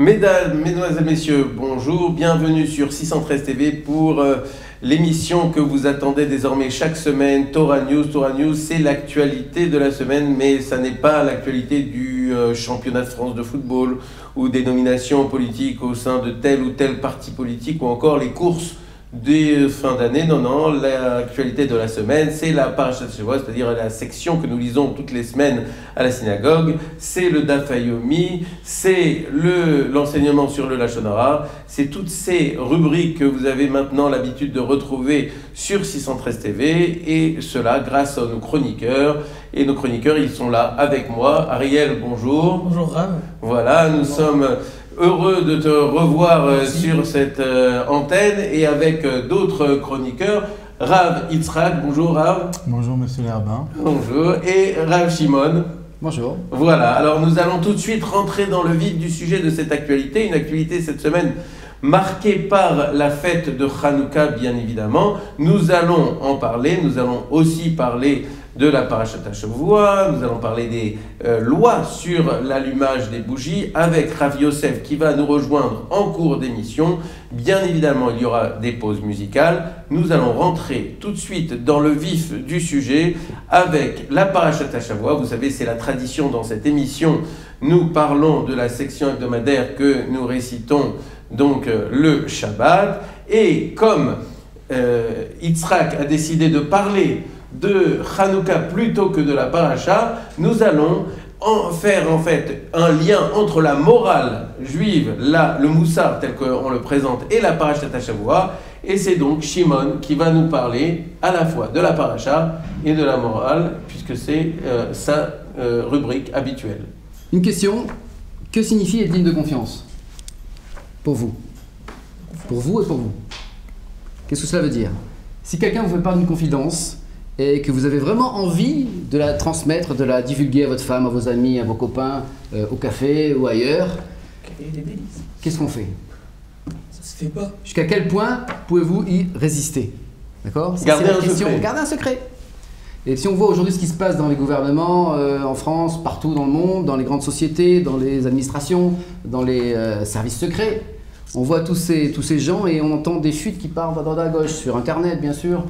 Mesdames, Mesdemoiselles, Messieurs, bonjour, bienvenue sur 613 TV pour l'émission que vous attendez désormais chaque semaine, Torah News. Torah News, c'est l'actualité de la semaine, mais ça n'est pas l'actualité du championnat de France de football ou des nominations politiques au sein de tel ou tel parti politique ou encore les courses des fins d'année. Non, non, l'actualité de la semaine, c'est la Parashat Shavua, c'est-à-dire la section que nous lisons toutes les semaines à la synagogue, c'est le Daf Yomi, c'est l'enseignement sur le Lashon Hara, c'est toutes ces rubriques que vous avez maintenant l'habitude de retrouver sur 613 TV, et cela grâce à nos chroniqueurs. Et nos chroniqueurs, ils sont là avec moi. Ariel, bonjour. Bonjour Rav. Voilà, nous sommes heureux de te revoir sur cette antenne et avec d'autres chroniqueurs. Rav Yitzhak, bonjour Rav. Bonjour Monsieur le rabbin. Bonjour. Et Rav Shimon. Bonjour. Voilà, alors nous allons tout de suite rentrer dans le vif du sujet de cette actualité. Une actualité cette semaine marquée par la fête de Hanouka, bien évidemment. Nous allons en parler, nous allons aussi parler de la Parashat Shavua, nous allons parler des lois sur l'allumage des bougies avec Rav Yosef qui va nous rejoindre en cours d'émission. Bien évidemment, il y aura des pauses musicales. Nous allons rentrer tout de suite dans le vif du sujet avec la Parashat Shavua. Vous savez, c'est la tradition dans cette émission. Nous parlons de la section hebdomadaire que nous récitons donc le Shabbat. Et comme Yitzhak a décidé de parler de Hanouka plutôt que de la paracha, nous allons faire en fait un lien entre la morale juive, le moussar tel qu'on le présente, et la parashat Shavua. Et c'est donc Shimon qui va nous parler à la fois de la paracha et de la morale, puisque c'est sa rubrique habituelle. Une question, que signifie être digne de confiance pour vous? Pour vous et pour vous. Qu'est-ce que cela veut dire? Si quelqu'un vous parle d'une confidence et que vous avez vraiment envie de la transmettre, de la divulguer à votre femme, à vos amis, à vos copains, au café ou ailleurs, qu'est-ce qu'on fait? Ça se fait pas. Jusqu'à quel point pouvez-vous y résister? D'accord? Gardez un secret. Gardez un secret. Et si on voit aujourd'hui ce qui se passe dans les gouvernements, en France, partout dans le monde, dans les grandes sociétés, dans les administrations, dans les services secrets, on voit tous ces gens et on entend des fuites qui partent à droite à gauche, sur Internet bien sûr.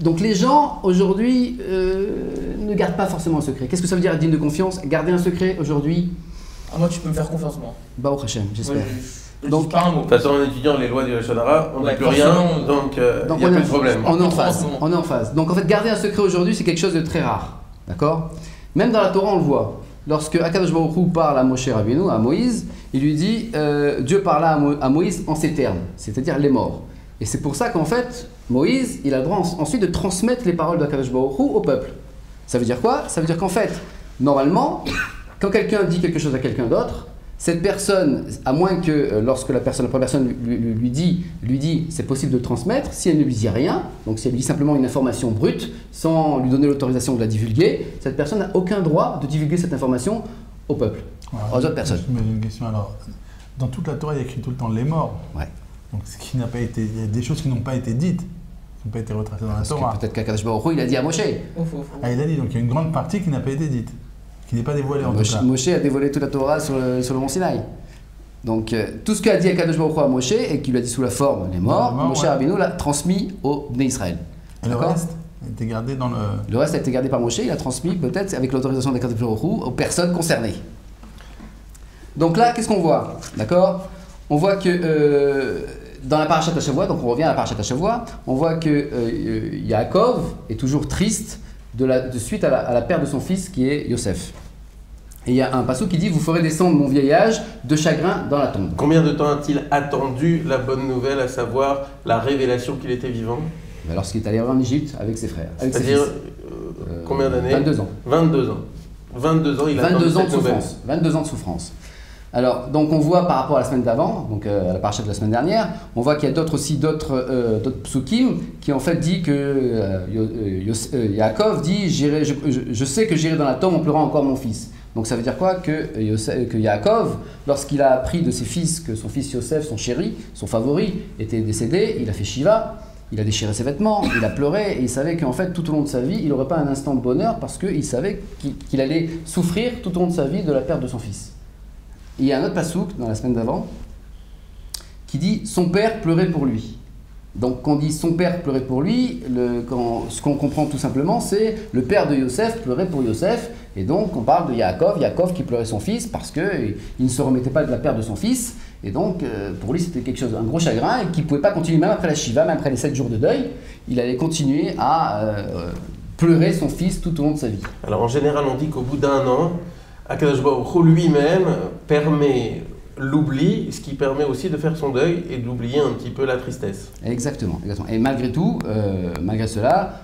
Donc les gens aujourd'hui ne gardent pas forcément un secret. Qu'est-ce que ça veut dire être digne de confiance? Garder un secret aujourd'hui? Ah, moi, tu peux me faire confiance, moi. Baruch Hashem, j'espère. Ouais, Donc, pas un mot. De toute façon, en étudiant les lois du Lashon Hara, on n'a plus rien, donc il n'y a plus de problème. On est en phase. On est en phase. Donc en fait, garder un secret aujourd'hui, c'est quelque chose de très rare. D'accord? Même dans la Torah, on le voit. Lorsque Akadosh Baruch Hu parle à Moshe Rabbeinu, à Moïse, il lui dit Dieu parla à Moïse en ces termes, c'est-à-dire les morts. Et c'est pour ça qu'en fait, Moïse, il a le droit ensuite de transmettre les paroles d'Akadosh Baruch Hu au peuple. Ça veut dire quoi? Ça veut dire qu'en fait, normalement, quand quelqu'un dit quelque chose à quelqu'un d'autre, cette personne, à moins que lorsque la première personne lui dit c'est possible de le transmettre, si elle ne lui dit rien, donc si elle lui dit simplement une information brute, sans lui donner l'autorisation de la divulguer, cette personne n'a aucun droit de divulguer cette information au peuple, aux autres personnes. Je me pose une question alors. Dans toute la Torah, il y a écrit tout le temps les morts. Ouais. Donc ce qui n'a pas été, il y a des choses qui n'ont pas été dites, qui n'ont pas été retracées dans la Torah. Peut-être qu'Akadosh Baruch Hu, il a dit à Moshe. Ah, il a dit, donc il y a une grande partie qui n'a pas été dite, qui n'est pas dévoilée en tout cas. Moshe a dévoilé toute la Torah sur le mont Sinaï. Donc tout ce qu'a dit Akadosh Baruch Hu à Moshe et qu'il lui a dit sous la forme les morts, Moshe Rabbeinu l'a transmis au Bnei Israël. Et le reste a été gardé dans le... Le reste a été gardé par Moshe, il a transmis peut-être avec l'autorisation d'Akadosh Baruch Hu aux personnes concernées. Donc là, qu'est-ce qu'on voit? D'accord? On voit que dans la Parashat Shavua, donc on revient à la Parashat Shavua, on voit que Yaakov est toujours triste de suite à la perte de son fils qui est Yosef. Et il y a un passage qui dit « Vous ferez descendre mon vieil âge de chagrin dans la tombe ». Combien de temps a-t-il attendu la bonne nouvelle, à savoir la révélation qu'il était vivant? Lorsqu'il est allé en Égypte avec ses frères. C'est-à-dire combien d'années? 22 ans. 22 ans. 22 ans, il a attendu 22 ans de cette nouvelle. souffrance. 22 ans de souffrance. Alors, donc on voit par rapport à la semaine d'avant, donc à la parasha de la semaine dernière, on voit qu'il y a d'autres psukim qui en fait dit que Yaakov dit je sais que j'irai dans la tombe en pleurant encore mon fils. Donc ça veut dire quoi? Que Yaakov, lorsqu'il a appris de ses fils que son fils Yosef, son chéri, son favori, était décédé, il a fait Shiva, il a déchiré ses vêtements, il a pleuré et il savait qu'en fait tout au long de sa vie, il n'aurait pas un instant de bonheur parce qu'il savait qu'il allait souffrir tout au long de sa vie de la perte de son fils. il y a un autre pasouk dans la semaine d'avant qui dit son père pleurait pour lui. Donc quand on dit son père pleurait pour lui, ce qu'on comprend tout simplement, c'est le père de Yosef pleurait pour Yosef, et donc on parle de Yaakov qui pleurait son fils parce qu'il ne se remettait pas de la perte de son fils, et donc pour lui c'était quelque chose, un gros chagrin, et qu'il ne pouvait pas continuer même après la Shiva, même après les 7 jours de deuil, il allait continuer à pleurer son fils tout au long de sa vie. Alors en général on dit qu'au bout d'un an, Akadosh Baruch Hu lui-même permet l'oubli, ce qui permet aussi de faire son deuil et d'oublier un petit peu la tristesse. Exactement. Et malgré tout, malgré cela,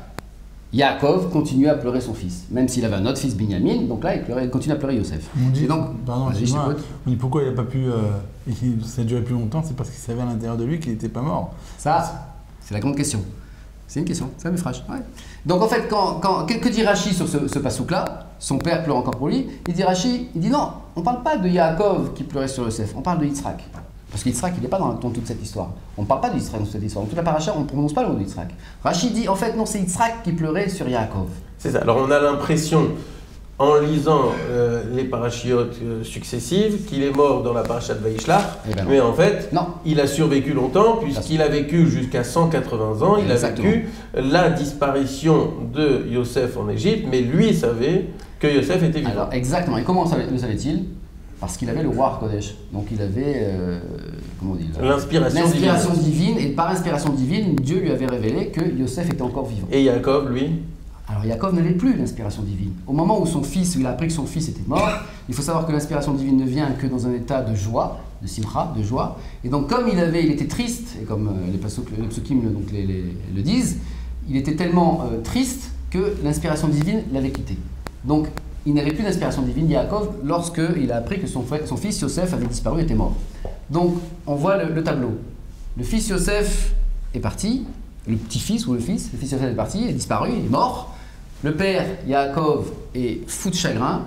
Yaakov continue à pleurer son fils, même s'il avait un autre fils Binyamin, donc là il continue à pleurer Yosef. On dit, Et donc, pardon, vas-y, je excuse-moi, t'écoute. on dit pourquoi il n'a pas pu, ça a duré plus longtemps, c'est parce qu'il savait à l'intérieur de lui qu'il n'était pas mort. Ça, c'est la grande question. C'est une question, ça me fraîche. Ouais. Donc en fait, que dit Rashi sur ce pasouk-là? Son père pleure encore pour lui. Il dit Rashi, il dit non, on ne parle pas de Yaakov qui pleurait sur Yosef, on parle de Yitzhak. Parce qu'Yitzhak, il n'est pas dans toute cette histoire. On ne parle pas de Yitzhak dans toute cette histoire. Dans toute la paracha, on ne prononce pas le mot de Yitzhak. Rashi dit en fait non, c'est Yitzhak qui pleurait sur Yaakov. C'est ça. Alors on a l'impression, en lisant les parachiotes successives, qu'il est mort dans la paracha de Vaishlach, Eh ben non. mais en fait, Non. il a survécu longtemps, puisqu'il a vécu jusqu'à 180 ans, il Exactement. a vécu la disparition de Yosef en Égypte, mais lui savait que Yosef était vivant. Alors exactement. Et comment le savait-il? Parce qu'il avait le roi Kodesh. Donc il avait, comment on dit L'inspiration divine. Et par inspiration divine, Dieu lui avait révélé que Yosef était encore vivant. Et Yaakov, lui, Alors Yaakov ne l'est plus, l'inspiration divine. Au moment où il a appris que son fils était mort, il faut savoir que l'inspiration divine ne vient que dans un état de joie, de simcha, de joie. Et donc comme il était triste, et comme les psukim le disent, il était tellement triste que l'inspiration divine l'avait quitté. Donc il n'avait plus d'inspiration divine, Yaakov, lorsqu'il a appris que son fils Yosef avait disparu, était mort. Donc on voit le tableau. Le fils Yosef est parti, le petit-fils ou le fils Yosef est parti, il est disparu, il est mort. Le père, Yaakov, est fou de chagrin,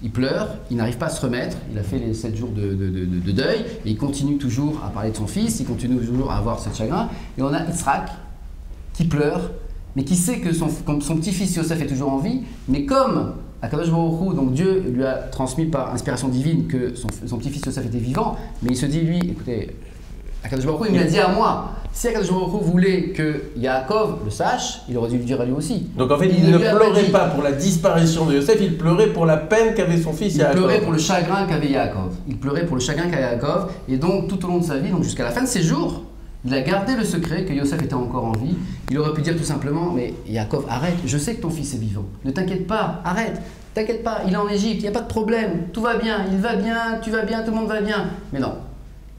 il pleure, il n'arrive pas à se remettre, il a fait les 7 jours de deuil, et il continue toujours à parler de son fils, il continue toujours à avoir ce chagrin. Et on a Yitzhak qui pleure, mais qui sait que son petit-fils Yosef est toujours en vie, mais comme Akadosh Baruch Hu, donc Dieu lui a transmis par inspiration divine que son petit-fils Yosef était vivant, mais il se dit lui, écoutez, Akadosh Baruch Hu, il me l'a dit à moi. Si Akadosh Baruch Hu voulait que Yaakov le sache, il aurait dû le dire à lui aussi. donc en fait, il ne pleurait pas pour la disparition de Yosef, il pleurait pour la peine qu'avait son fils Yaakov. Il pleurait pour le chagrin qu'avait Yaakov. Il pleurait pour le chagrin qu'avait Yaakov. Et donc, tout au long de sa vie, donc jusqu'à la fin de ses jours, il a gardé le secret que Yosef était encore en vie. Il aurait pu dire tout simplement, mais Yaakov, arrête, je sais que ton fils est vivant. Ne t'inquiète pas, arrête. T'inquiète pas, il est en Égypte, il n'y a pas de problème. Tout va bien, il va bien, tu vas bien, tout le monde va bien. Mais non.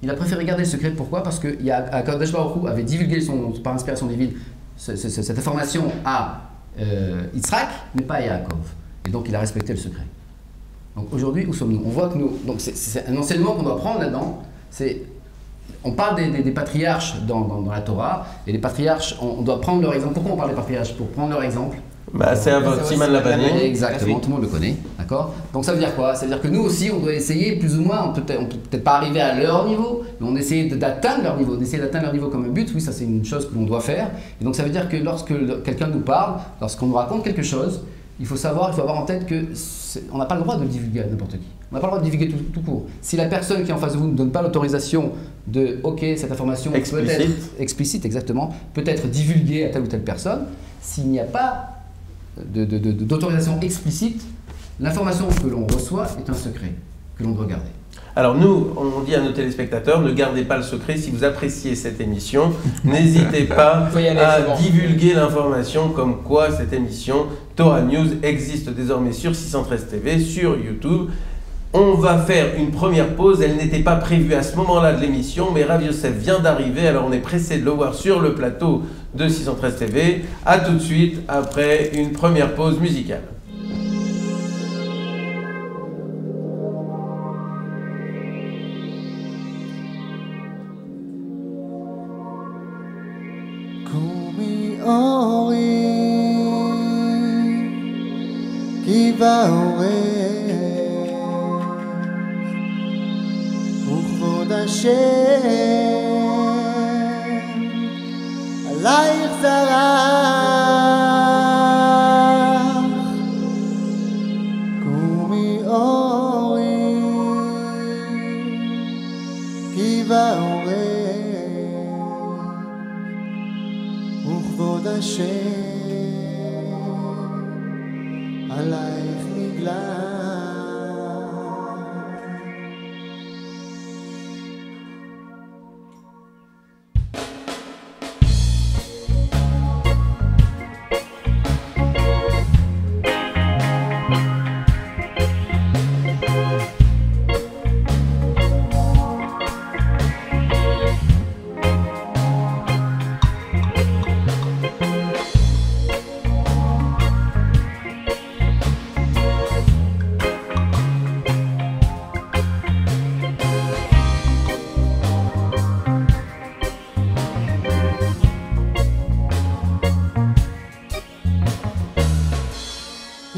Il a préféré garder le secret. Pourquoi? Parce que Akadosh Baruch Hu avait divulgué par inspiration divine cette information à Yitzhak, mais pas à Yaakov. Et donc il a respecté le secret. Donc aujourd'hui, où sommes-nous? On voit que donc c'est un enseignement qu'on doit prendre là-dedans. On parle des patriarches dans la Torah, et les patriarches, on doit prendre leur exemple. Pourquoi on parle des patriarches? Pour prendre leur exemple. C'est un vote, Siman Labani. Exactement, tout le monde le connaît, d'accord? Donc ça veut dire quoi? Ça veut dire que nous aussi, on doit essayer plus ou moins, on peut peut-être pas arriver à leur niveau, mais on essaie d'atteindre leur niveau, comme un but. Oui, ça c'est une chose que l'on doit faire. Et donc ça veut dire que lorsque quelqu'un nous parle, lorsqu'on nous raconte quelque chose, il faut avoir en tête que on n'a pas le droit de le divulguer à n'importe qui. On n'a pas le droit de divulguer tout court. Si la personne qui est en face de vous ne donne pas l'autorisation de OK, cette information peut être explicite, exactement, peut être divulguée à telle ou telle personne, s'il n'y a pas d'autorisation explicite, l'information que l'on reçoit est un secret que l'on doit garder. Alors nous, on dit à nos téléspectateurs, ne gardez pas le secret. Si vous appréciez cette émission, n'hésitez pas à divulguer l'information comme quoi cette émission Torah News existe désormais sur 613 TV, sur YouTube. On va faire une première pause, elle n'était pas prévue à ce moment-là de l'émission, mais Rav Yosef vient d'arriver, alors on est pressé de le voir sur le plateau de 613 TV. A tout de suite après une première pause musicale. וכבוד השם עלייך זרח קומי אורי העורר וכבוד השם עלייך נגלה.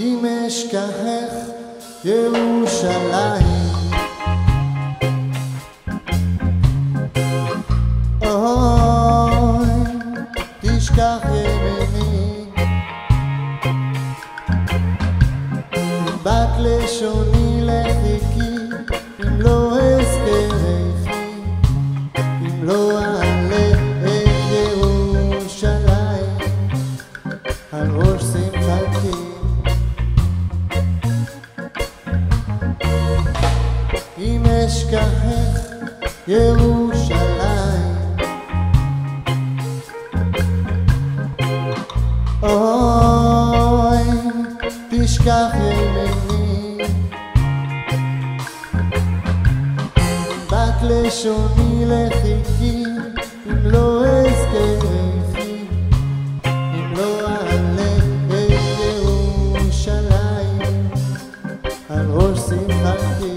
אם אשכחך ירושלים, אוי תשכח ימיני, בת לשוני לחיכי, אם לא אזכרכי, אם לא אעלה את ירושלים על ראש שמחתי. אם אשכחך ירושלים, אוי תשכח ימיני, בת לשוני לחיכי, אם לא אזכרכי, אם לא אעלה את ירושלים על ראש שמחתי.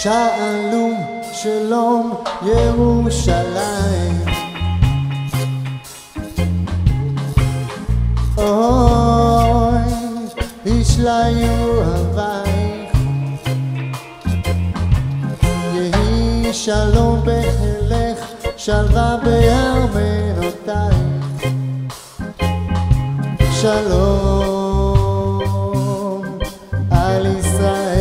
שאלו שלום ירושלים, אוי ישליו אהבייך, יהי שלום בחילך, שלווה בארמנותייך, שלום על ישראל.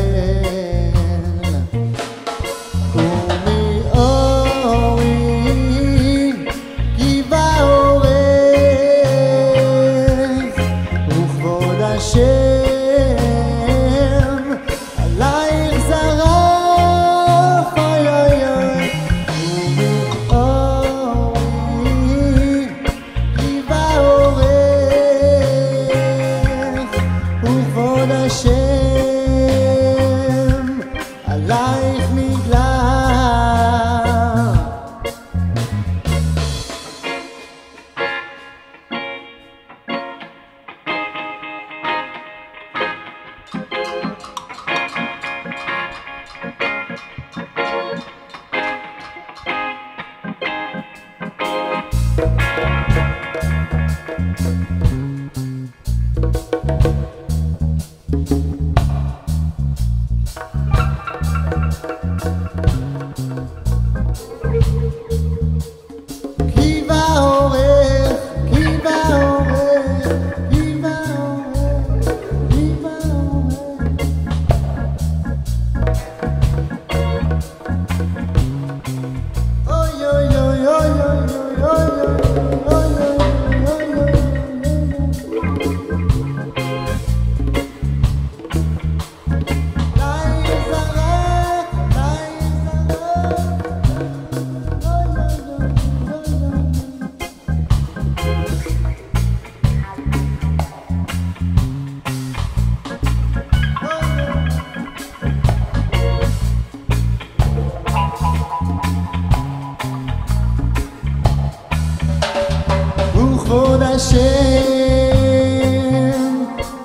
השם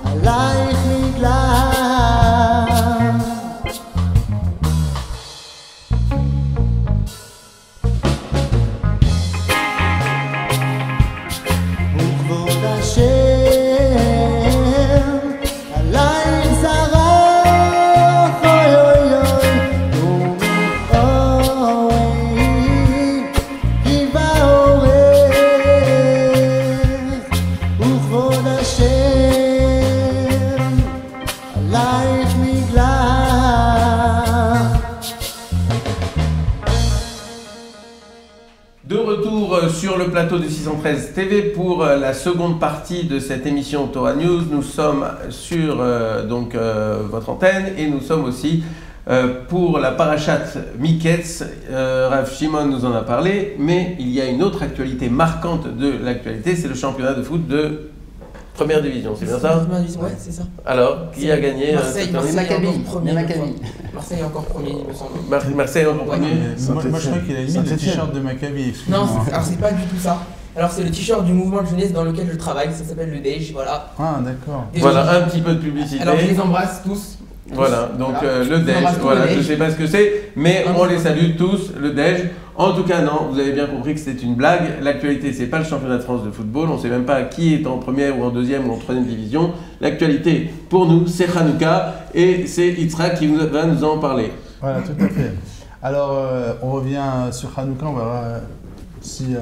עלייך נגלה וכבוד השם עלייך זרח אוי אוי אוי ומאוהב גבעה אורך וכבוד השם עלייך נגלה De retour sur le plateau de 613 TV pour la seconde partie de cette émission Torah News. Nous sommes sur votre antenne et nous sommes aussi pour la parashat Miketz. Rav Shimon nous en a parlé, mais il y a une autre actualité marquante de l'actualité, c'est le championnat de foot de première division, c'est bien ça? Ouais, c'est ça. Alors, qui a gagné Marseille, cette année? Maccabi, est encore premier, il y a je crois. Maccabi. Marseille est encore premier, il me semble. Marseille en premier. Moi, je crois qu'il a mis le Saint-Étienne. t-shirt de Maccabi, excuse-moi. Non, alors c'est pas du tout ça. Alors c'est le t-shirt du mouvement de jeunesse dans lequel je travaille, ça s'appelle le DEJ, voilà. Ah, d'accord. Et Voilà, un petit peu de publicité. Alors je les embrasse tous. Voilà, donc Voilà. le On DEJ, embrasse tous voilà, le je DEJ. sais pas ce que c'est, mais Ah, on non. les salue tous, le DEJ. En tout cas, non, vous avez bien compris que c'était une blague. L'actualité, c'est pas le championnat de France de football, on sait même pas qui est en première ou en deuxième ou en troisième division. L'actualité, pour nous, c'est Hanouka et c'est Yitzhak qui va nous en parler. Voilà, tout à fait. Alors, on revient sur Hanouka. On verra si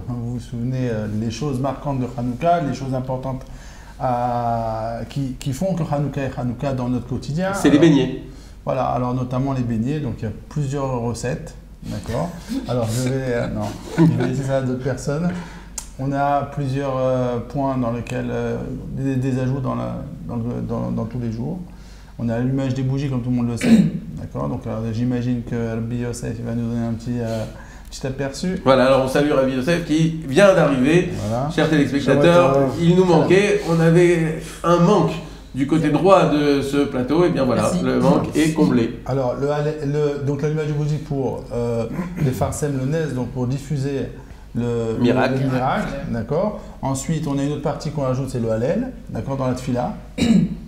vous vous souvenez les choses marquantes de Hanouka, les choses importantes qui font que Hanouka est Hanouka dans notre quotidien. C'est les Alors, beignets. Voilà, alors notamment les beignets. Donc, il y a plusieurs recettes. D'accord. Alors, je vais laisser ça à d'autres personnes. On a plusieurs points dans lesquels des ajouts dans tous les jours. On a l'allumage des bougies comme tout le monde le sait. D'accord. Donc j'imagine que Rabbi Yosef va nous donner un petit aperçu. Voilà, alors on salue Rabbi Yosef qui vient d'arriver. Voilà. Chers téléspectateurs, il nous manquait, on avait un manque du côté droit de ce plateau, et bien voilà, Merci. le manque est comblé. Alors donc l'allumage des bougies pour les Farsem le Nez, donc pour diffuser le Miracle. le miracle, d'accord. Ensuite, on a une autre partie qu'on ajoute, c'est le Hallel, d'accord, dans la Tfila.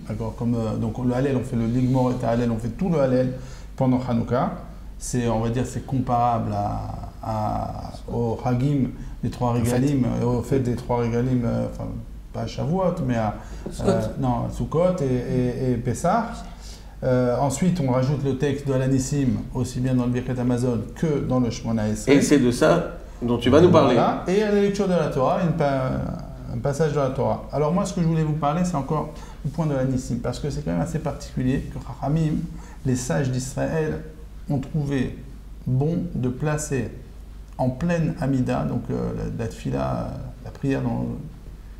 D'accord, comme donc le Hallel, on fait le Ligmor et Hallel, on fait tout le Hallel pendant Hanouka. C'est, on va dire, c'est comparable au Hagim des trois Regalim, au fait des trois Regalim, enfin pas à Shavuot, mais à Sukkot et Pessah. Ensuite, on rajoute le texte de Alanissim, aussi bien dans le Birkat Amazon que dans le Shemona Esrei. Et c'est de ça dont tu vas nous parler. Voilà. Et à la lecture de la Torah, un passage de la Torah. Alors moi, ce que je voulais vous parler, c'est encore le point de l'Anissim, parce que c'est quand même assez particulier que Chachamim, les sages d'Israël, ont trouvé bon de placer en pleine Amida, donc la tfila, la prière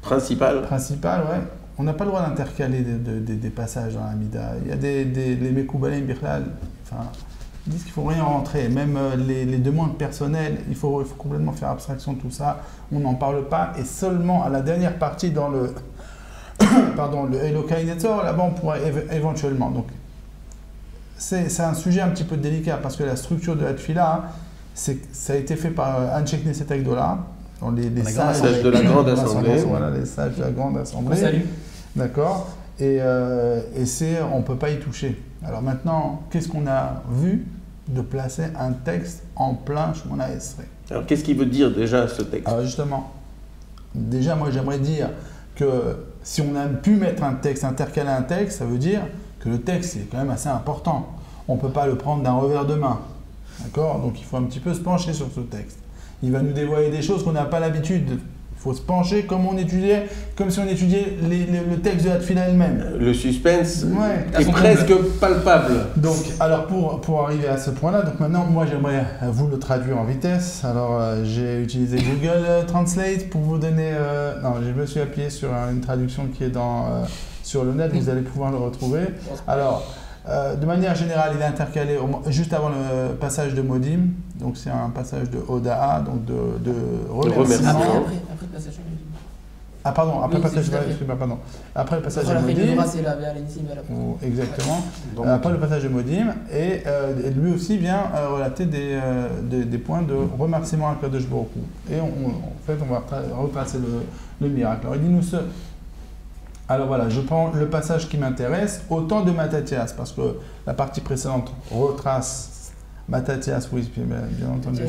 Principal. principale, ouais. On n'a pas le droit d'intercaler des passages dans l'Amida. Il y a les Mekoubalim Birlal, enfin, ils disent qu'il ne faut rien rentrer. Même les demandes personnelles, il faut complètement faire abstraction de tout ça. On n'en parle pas. Et seulement à la dernière partie, dans le le Elokai Netzor, là-bas, on pourra éventuellement. Donc, c'est un sujet un petit peu délicat parce que la structure de la Tfila, ça a été fait par Anshek Neset Agdola, dans les sages de la Grande Assemblée. Voilà, les sages de la Grande Assemblée. Salut. D'accord. Et on ne peut pas y toucher. Alors maintenant, qu'est-ce qu'on a vu de placer un texte en plein Shemona Esrei? Alors qu'est-ce qu'il veut dire déjà ce texte? Alors justement, déjà moi j'aimerais dire que si on a pu mettre un texte, intercaler un texte, ça veut dire que le texte est quand même assez important. On ne peut pas le prendre d'un revers de main. D'accord? Donc il faut un petit peu se pencher sur ce texte. Il va nous dévoiler des choses qu'on n'a pas l'habitude. Il faut se pencher comme si on étudiait le texte de la Tfila elle-même. Le suspense Ouais. est presque palpable. Donc, alors pour arriver à ce point-là, donc maintenant moi j'aimerais vous le traduire en vitesse. Alors j'ai utilisé Google Translate pour vous donner. Non, je me suis appuyé sur une traduction qui est sur le net. Vous allez pouvoir le retrouver. Alors, de manière générale, il est intercalé juste avant le passage de Modim. Donc c'est un passage de Oda'a, donc de remerciement. Après le passage. Ah pardon, après Oui, le passage c'est juste après. excuse-moi, pardon. Après le passage Après de la fête de Modim, Nora, c'est la Béalénissim et la exactement. Donc, Après le passage de Modim, et lui aussi vient relater des points de remerciement à Kadosh Baruch Hu. Et en fait, on va retracer le miracle. Alors il dit alors voilà, je prends le passage qui m'intéresse, au temps de Matthias, parce que la partie précédente retrace Matthias, oui, bien entendu.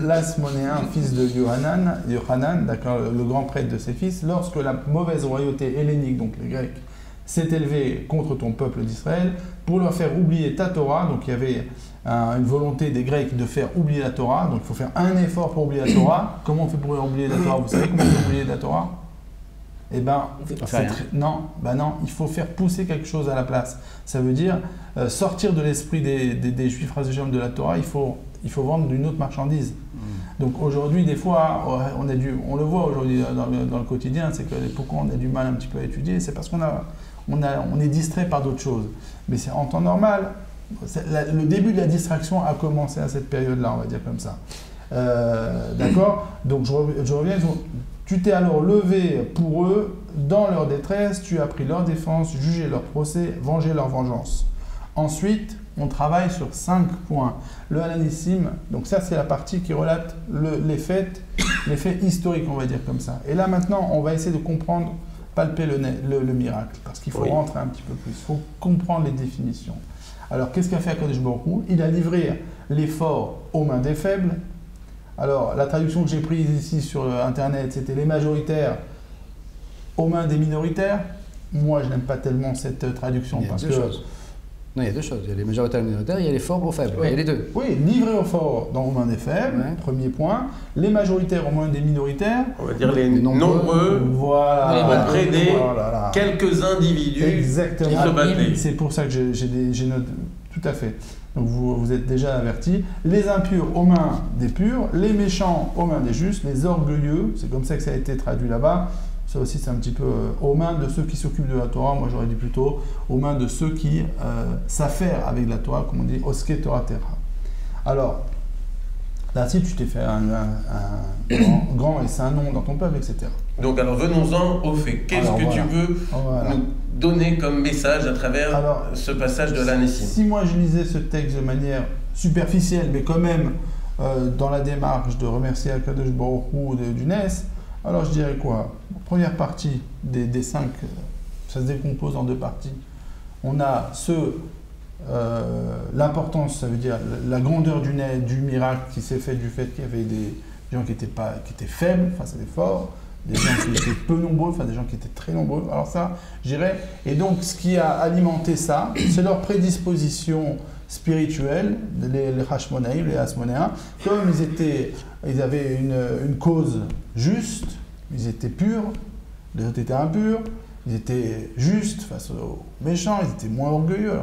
L'Asmonéen, fils de Yohanan, d'accord, le grand prêtre de ses fils, lorsque la mauvaise royauté hellénique, donc les Grecs, s'est élevée contre ton peuple d'Israël, pour leur faire oublier ta Torah, donc il y avait une volonté des Grecs de faire oublier la Torah, donc il faut faire un effort pour oublier la Torah. Comment on fait pour oublier la Torah? Vous savez comment on fait pour oublier la Torah? Eh ben, non, il faut faire pousser quelque chose à la place. Ça veut dire sortir de l'esprit des Juifs racistes de la Torah, il faut vendre d'une autre marchandise. Donc aujourd'hui, des fois, on le voit aujourd'hui dans le quotidien, c'est que pourquoi on a du mal un petit peu à étudier, c'est parce qu'on est distrait par d'autres choses. Mais c'est en temps normal, le début de la distraction a commencé à cette période-là, on va dire comme ça. D'accord? Donc je reviens. Tu t'es alors levé pour eux dans leur détresse, tu as pris leur défense, jugé leur procès, vengé leur vengeance. Ensuite, on travaille sur 5 points. Le Halanissim, donc ça c'est la partie qui relate les faits historiques, on va dire comme ça. Et là maintenant, on va essayer de comprendre, palper le miracle, parce qu'il faut rentrer un petit peu plus, il faut comprendre les définitions. Alors qu'est-ce qu'a fait Akadosh Baruch Hu? Il a livré l'effort aux mains des faibles. Alors, la traduction que j'ai prise ici sur Internet, c'était les majoritaires aux mains des minoritaires. Moi, je n'aime pas tellement cette traduction parce que... Non, il y a deux choses. Il y a les majoritaires et les minoritaires, il y a les forts aux faibles. Oui. Il y a les deux. Oui, livré aux forts aux mains des faibles, premier point. Les majoritaires aux mains des minoritaires. on va dire les nombreux Voilà. auprès des Voilà. quelques individus Exactement. qui se battaient. C'est pour ça que j'ai noté. Tout à fait. Donc vous êtes déjà avertis. Les impurs aux mains des purs, les méchants aux mains des justes, les orgueilleux, c'est comme ça que ça a été traduit là-bas. Ça aussi c'est un petit peu aux mains de ceux qui s'occupent de la Torah. Moi j'aurais dit plutôt aux mains de ceux qui s'affairent avec la Torah, comme on dit, oske Torah Terra. Alors, là si tu t'es fait un grand et saint nom dans ton peuple, etc. Donc alors venons-en au fait. Qu'est-ce que tu veux nous donner comme message à travers ce passage de l'Halanissim? Si moi je lisais ce texte de manière superficielle, mais quand même dans la démarche de remercier Akadosh Baruch Hu du NES, alors je dirais quoi? Première partie des 5, ça se décompose en 2 parties. On a l'importance, ça veut dire la grandeur du miracle qui s'est fait du fait qu'il y avait des gens qui étaient faibles face à des forts, des gens qui étaient peu nombreux, enfin des gens qui étaient très nombreux. Alors ça, je dirais, et donc ce qui a alimenté ça, c'est leur prédisposition spirituelle, les Hashmonaïm, les Asmonéens, comme ils avaient une cause juste, ils étaient purs, les autres étaient impurs, ils étaient justes face aux méchants, ils étaient moins orgueilleux.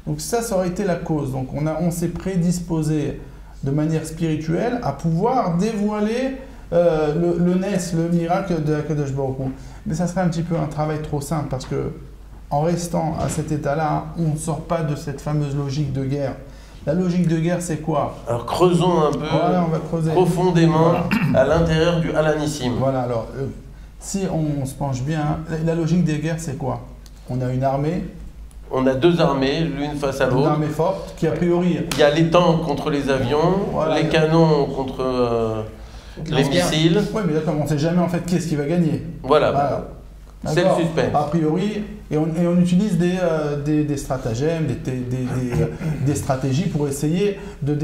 Donc ça aurait été la cause. Donc on s'est prédisposé de manière spirituelle à pouvoir dévoiler le NES, le miracle de Akadosh Baruch Hu. Mais ça serait un petit peu un travail trop simple parce que en restant à cet état-là, on ne sort pas de cette fameuse logique de guerre. La logique de guerre, c'est quoi? Alors creusons un peu on va creuser profondément à l'intérieur du Halanissim. Voilà, alors si on se penche bien, la logique des guerres, c'est quoi? On a une armée. On a 2 armées, l'une face à l'autre. Une armée forte qui a priori... Il y a les tanks contre les avions, les canons contre les missiles. Oui, mais d'accord, on ne sait jamais en fait qui est-ce qui va gagner. Voilà. C'est le suspense. A priori, et on utilise des stratagèmes, des stratégies pour essayer de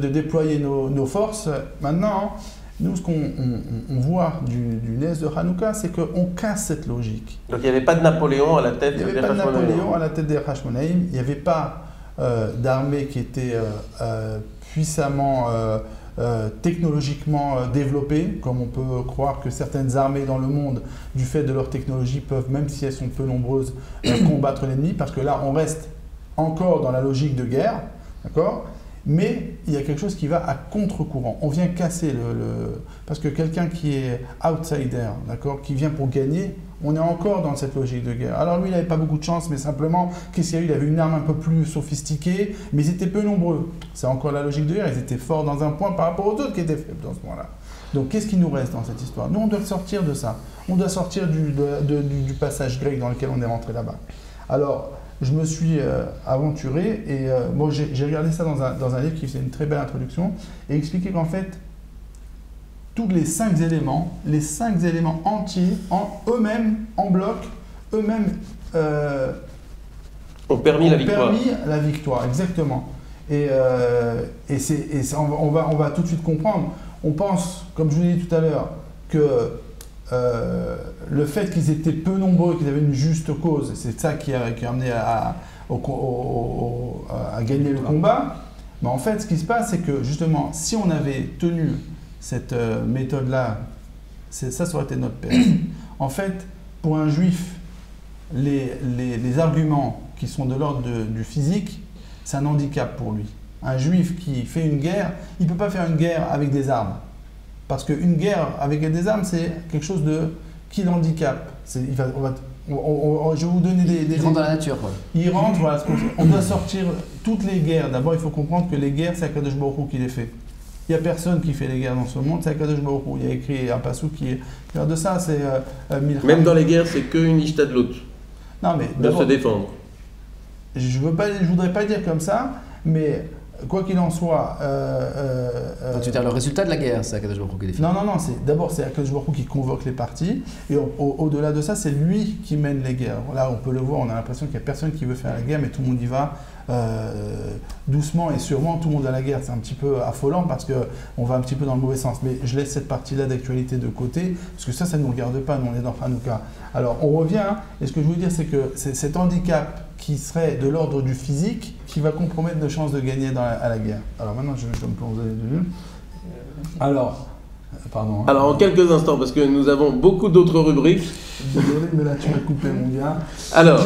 déployer nos forces. Maintenant, nous, ce qu'on voit du NES de Hanouka, c'est qu'on casse cette logique. Donc il n'y avait pas de Napoléon à la tête des Hashmonaïm. Il n'y avait pas de Napoléon à la tête des Hashmonaïm. Il n'y avait pas d'armée qui était puissamment technologiquement développées, comme on peut croire que certaines armées dans le monde, du fait de leur technologie, peuvent, même si elles sont peu nombreuses, combattre l'ennemi, parce que là, on reste encore dans la logique de guerre, d'accord ? Mais il y a quelque chose qui va à contre-courant. On vient casser parce que quelqu'un qui est outsider, d'accord, qui vient pour gagner, on est encore dans cette logique de guerre. Alors lui, il n'avait pas beaucoup de chance, mais simplement, qu'est-ce qu'il y a eu? Il avait une arme un peu plus sophistiquée, mais ils étaient peu nombreux. C'est encore la logique de guerre. Ils étaient forts dans un point par rapport aux autres qui étaient faibles dans ce point-là. Donc qu'est-ce qui nous reste dans cette histoire? Nous, on doit sortir de ça. On doit sortir du passage grec dans lequel on est rentré là-bas. Alors, je me suis aventuré et bon, j'ai regardé ça dans un livre qui faisait une très belle introduction et expliquait qu'en fait, tous les 5 éléments entiers, eux-mêmes, en bloc, eux-mêmes ont permis la victoire. Permis la victoire, exactement. Et on va tout de suite comprendre. On pense, comme je vous l'ai dit tout à l'heure, que le fait qu'ils étaient peu nombreux, qu'ils avaient une juste cause, c'est ça qui a amené à gagner le combat. Mais en fait, ce qui se passe, c'est que justement, si on avait tenu cette méthode-là, ça aurait été notre perte. En fait, pour un juif, les arguments qui sont de l'ordre du physique, c'est un handicap pour lui. Un juif qui fait une guerre, il ne peut pas faire une guerre avec des armes. Parce qu'une guerre avec des armes, c'est quelque chose qui l'handicape. Je vais vous donner des... Il rentre dans la nature, quoi. Il rentre, voilà. On doit sortir toutes les guerres. D'abord, il faut comprendre que les guerres, c'est Akadosh Baruch Hu qui les fait. Il n'y a personne qui fait les guerres dans ce monde, c'est Akadosh Baruch Hu. Il y a écrit un passou qui est... de ça, c'est... Même dans les guerres, c'est qu'une ishtadlut. Non, mais... De se défendre. Je voudrais pas dire comme ça, mais... Quoi qu'il en soit... tu veux dire le résultat de la guerre, c'est Akadosh Baruch Hu qui définit. Non, d'abord c'est Akadosh Baruch Hu qui convoque les parties, et au-delà de ça, c'est lui qui mène les guerres. Là, on peut le voir, on a l'impression qu'il n'y a personne qui veut faire la guerre, mais tout le monde y va doucement et sûrement, tout le monde à la guerre. C'est un petit peu affolant parce qu'on va un petit peu dans le mauvais sens. Mais je laisse cette partie-là d'actualité de côté, parce que ça ne nous regarde pas, nous on est dans Hanouka. Alors, on revient, et ce que je veux dire, c'est que c'est cet handicap qui serait de l'ordre du physique qui va compromettre nos chances de gagner à la guerre. Alors maintenant, je vais me plonger dessus. Alors, pardon. Alors, en quelques instants, parce que nous avons beaucoup d'autres rubriques. Désolé, mais là, tu m'as coupé, mon gars. Alors,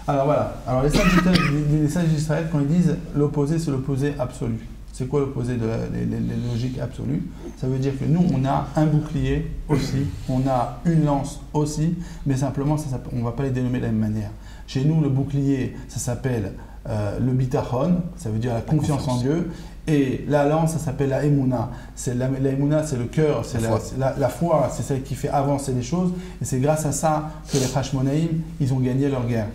alors voilà. Alors, les sages d'Israël, quand ils disent l'opposé, c'est l'opposé absolu. C'est quoi l'opposé de les logiques absolues? Ça veut dire que nous, on a un bouclier aussi, on a une lance aussi, mais simplement, on ne va pas les dénommer de la même manière. Chez nous, le bouclier, ça s'appelle le bitachon, ça veut dire la confiance en Dieu, et la lance, ça s'appelle la emuna. La emuna, c'est le cœur, c'est la foi, c'est celle qui fait avancer les choses, et c'est grâce à ça que les Hashmonaïm, ils ont gagné leur guerre.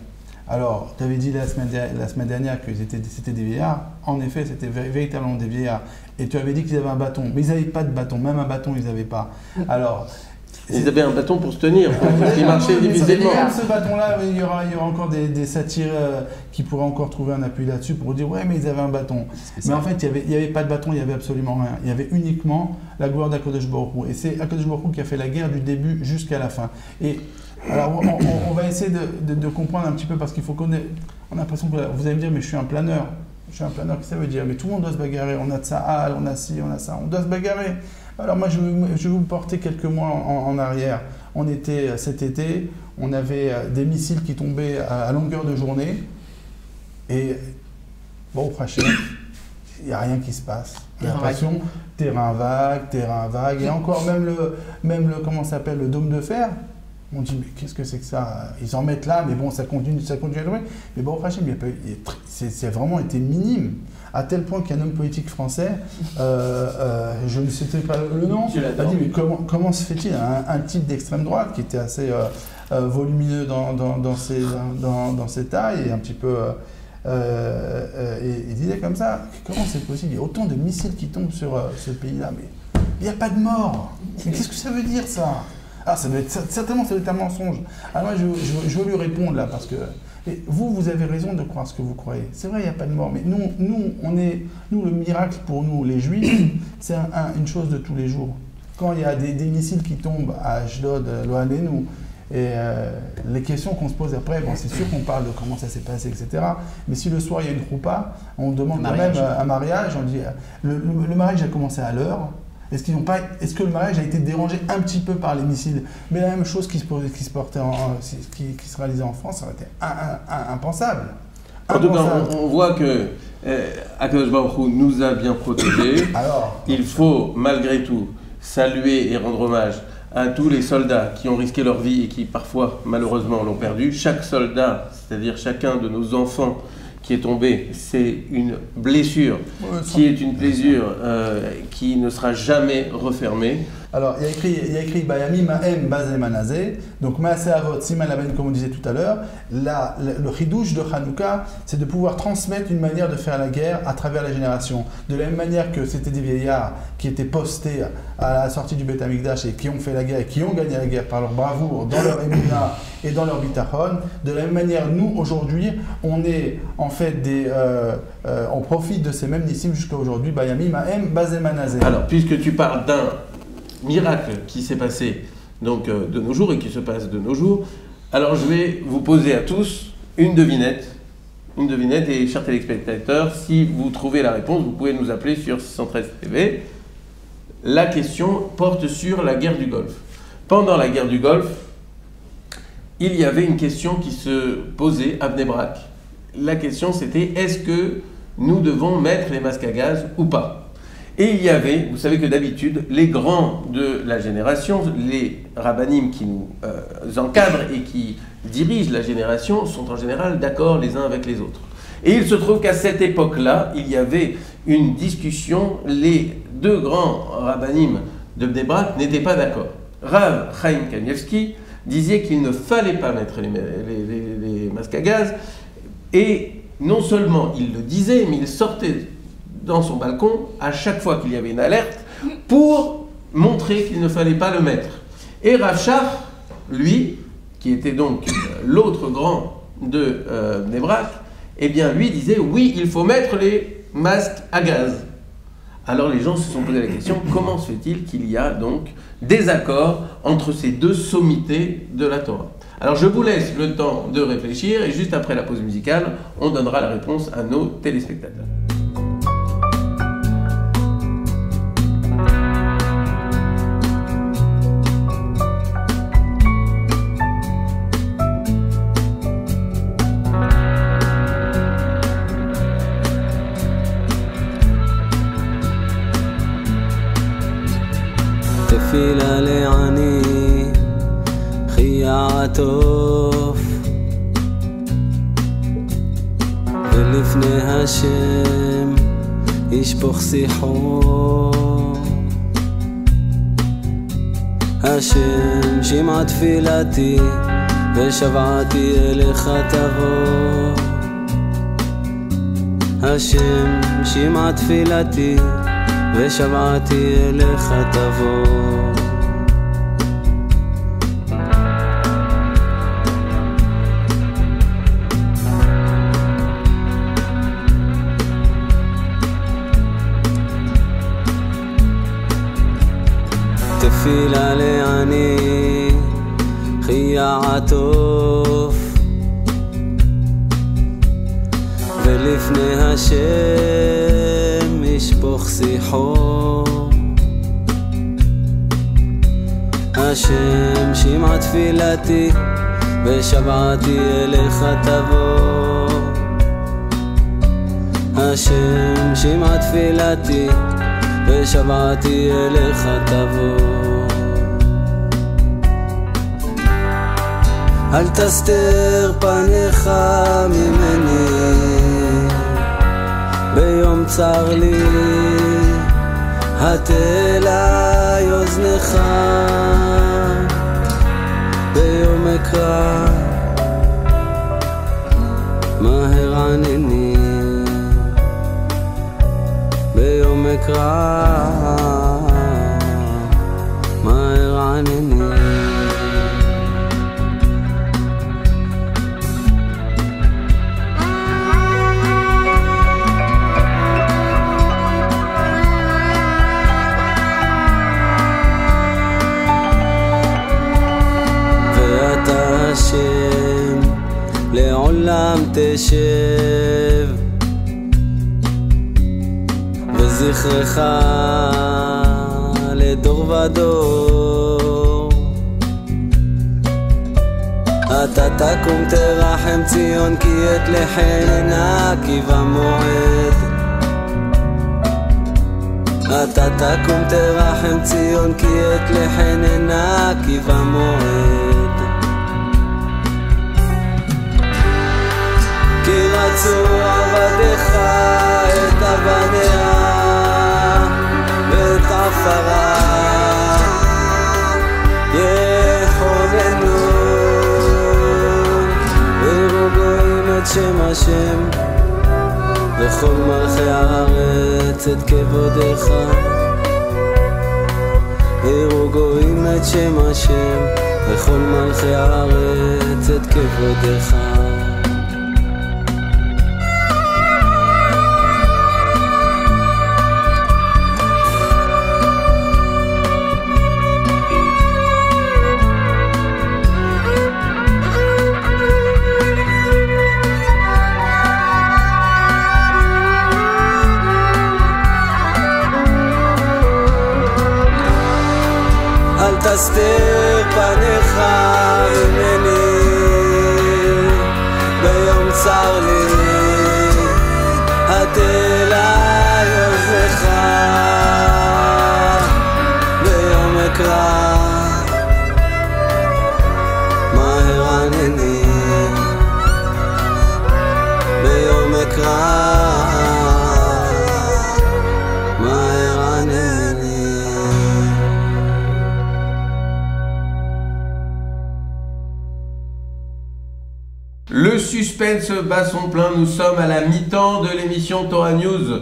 Alors, tu avais dit la semaine dernière que c'était des vieillards. En effet, c'était véritablement des vieillards. Et tu avais dit qu'ils avaient un bâton. Mais ils n'avaient pas de bâton. Même un bâton, ils n'avaient pas. Alors, ils avaient un bâton pour se tenir. Ils marchaient difficilement. Ce bâton-là, il y aura encore des satires qui pourraient encore trouver un appui là-dessus pour dire « Ouais, mais ils avaient un bâton. » Mais en fait, il n'y avait pas de bâton, il n'y avait absolument rien. Il y avait uniquement la gloire d'Akadosh Baruch Hu. Et c'est Akadosh Baruch Hu qui a fait la guerre du début jusqu'à la fin. Et alors, on va essayer de comprendre un petit peu parce qu'il faut qu'on ait... On a l'impression que vous allez me dire, mais je suis un planeur. Je suis un planeur, qu'est-ce que ça veut dire? Mais tout le monde doit se bagarrer. On a de ça, on a ci, on a ça. On doit se bagarrer. Alors moi, je vais vous porter quelques mois en arrière. On était cet été, on avait des missiles qui tombaient à longueur de journée. Et bon, franchement, il n'y a rien qui se passe. On a l'impression, terrain vague. Et encore, même le comment ça s'appelle, le dôme de fer. On dit, mais qu'est-ce que c'est que ça? Ils en mettent là, mais bon, ça continue à tomber. Mais bon, franchement, c'est vraiment été minime. À tel point qu'il y a un homme politique français, je ne sais pas le nom, a dit, mais comment se fait-il un type d'extrême droite qui était assez volumineux dans ses tailles et un petit peu... et il disait comme ça, comment c'est possible? Il y a autant de missiles qui tombent sur ce pays-là, mais il n'y a pas de mort. Mais qu'est-ce que ça veut dire, ça? Ah, certainement, ça doit être un mensonge. Alors moi, je veux lui répondre là, parce que vous avez raison de croire ce que vous croyez. C'est vrai, il n'y a pas de mort, mais nous, le miracle pour nous, les Juifs, c'est une chose de tous les jours. Quand il y a des missiles qui tombent à Ashdod, Loalénou, et les questions qu'on se pose après, bon, c'est sûr qu'on parle de comment ça s'est passé, etc. Mais si le soir il y a une roupa, on demande quand même un mariage, on dit le mariage a commencé à l'heure. Est-ce que le mariage a été dérangé un petit peu par les missiles? Mais la même chose qui se réalisait en France, ça aurait été impensable. En tout cas, on voit que Akadosh Baruch Hu nous a bien protégés. Alors, Il faut malgré tout saluer et rendre hommage à tous les soldats qui ont risqué leur vie et qui parfois malheureusement l'ont perdu. Chaque soldat, c'est-à-dire chacun de nos enfants qui est tombé, c'est une blessure qui est une blessure qui ne sera jamais refermée. alors, il y a écrit Bayami Ma'em Bazé Manazé, donc Maaseh Avot Siman Laben, comme on disait tout à l'heure. Le chidouche de Hanouka, c'est de pouvoir transmettre une manière de faire la guerre à travers les générations. De la même manière que c'était des vieillards qui étaient postés à la sortie du Beth Amikdash et qui ont fait la guerre et qui ont gagné la guerre par leur bravoure, dans leur émuna et dans leur bitachon. De la même manière, nous, aujourd'hui, on est en fait on profite de ces mêmes nissim jusqu'à aujourd'hui. Bayami Ma'em Bazé Manazé. Alors, puisque tu parles d'un miracle qui s'est passé donc de nos jours et qui se passe de nos jours, alors je vais vous poser à tous une devinette et chers téléspectateurs, si vous trouvez la réponse, vous pouvez nous appeler sur 613 TV. La question porte sur la guerre du Golfe. Pendant la guerre du Golfe, il y avait une question qui se posait à Bnei Brak. La question c'était, est-ce que nous devons mettre les masques à gaz ou pas? Et il y avait, vous savez que d'habitude, les grands de la génération, les rabbanim qui nous encadrent et qui dirigent la génération, sont en général d'accord les uns avec les autres. Et il se trouve qu'à cette époque-là, il y avait une discussion, les deux grands rabbanim de Bnei Brak n'étaient pas d'accord. Rav Chaim Kanievski disait qu'il ne fallait pas mettre les masques à gaz, et non seulement il le disait, mais il sortait dans son balcon à chaque fois qu'il y avait une alerte pour montrer qu'il ne fallait pas le mettre. Et Rav Shach, lui, qui était donc l'autre grand de Bnei Brak, eh bien lui disait oui, il faut mettre les masques à gaz. Alors les gens se sont posé la question, comment se fait-il qu'il y a donc des accords entre ces deux sommités de la Torah? Alors je vous laisse le temps de réfléchir et juste après la pause musicale, on donnera la réponse à nos téléspectateurs. תפילה לעני חייה עטוף ולפני השם ישפוך שיחו השם שמע תפילתי ושבעתי אליך תבוא השם שמע תפילתי ושבעתי אליך תבוא תפילה לעני חייה עטוף ולפני השם ישפוך שיחו השם שמע תפילתי ושבעתי אליך תבוא השם שמע תפילתי ושבעתי אליך תבוא אל תסתר פניך ממני ביום צר לי הטה אליי אוזנך ביום אקרא מהר ענני ביום אקרא מהר ענני השם לעולם תשב וזכרך לדור ודור אתה תקום תרחם ציון כי את לחנה כי במועד אתה תקום תרחם ציון כי את לחנה כי במועד כי רצו עבדיך את אבניה ואת עפרה יחוננו ויראו גויים את שם השם וכל מלכי הארץ את כבודך ויראו גויים את שם השם וכל מלכי הארץ את כבודך תסתיר פניך ממני ביום צר לי התלה יוזך ביום אקרא מהר ענני ביום אקרא Le suspense bat son plein, nous sommes à la mi-temps de l'émission Torah News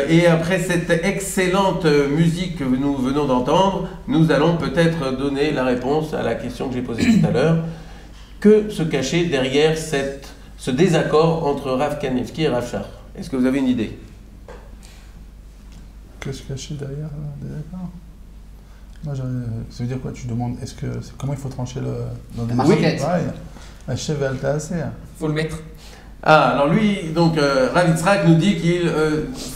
et après cette excellente musique que nous venons d'entendre, nous allons peut-être donner la réponse à la question que j'ai posée tout à l'heure. Que se cachait derrière ce désaccord entre Rav Kanievski et Rav Shach? Est-ce que vous avez une idée? Que se cachait derrière le désaccord? Moi, ça veut dire quoi? Tu demandes comment il faut trancher le marquette. Chev Altaasé. Faut le mettre. Ah, alors lui, donc Rav Yitzhak nous dit qu'il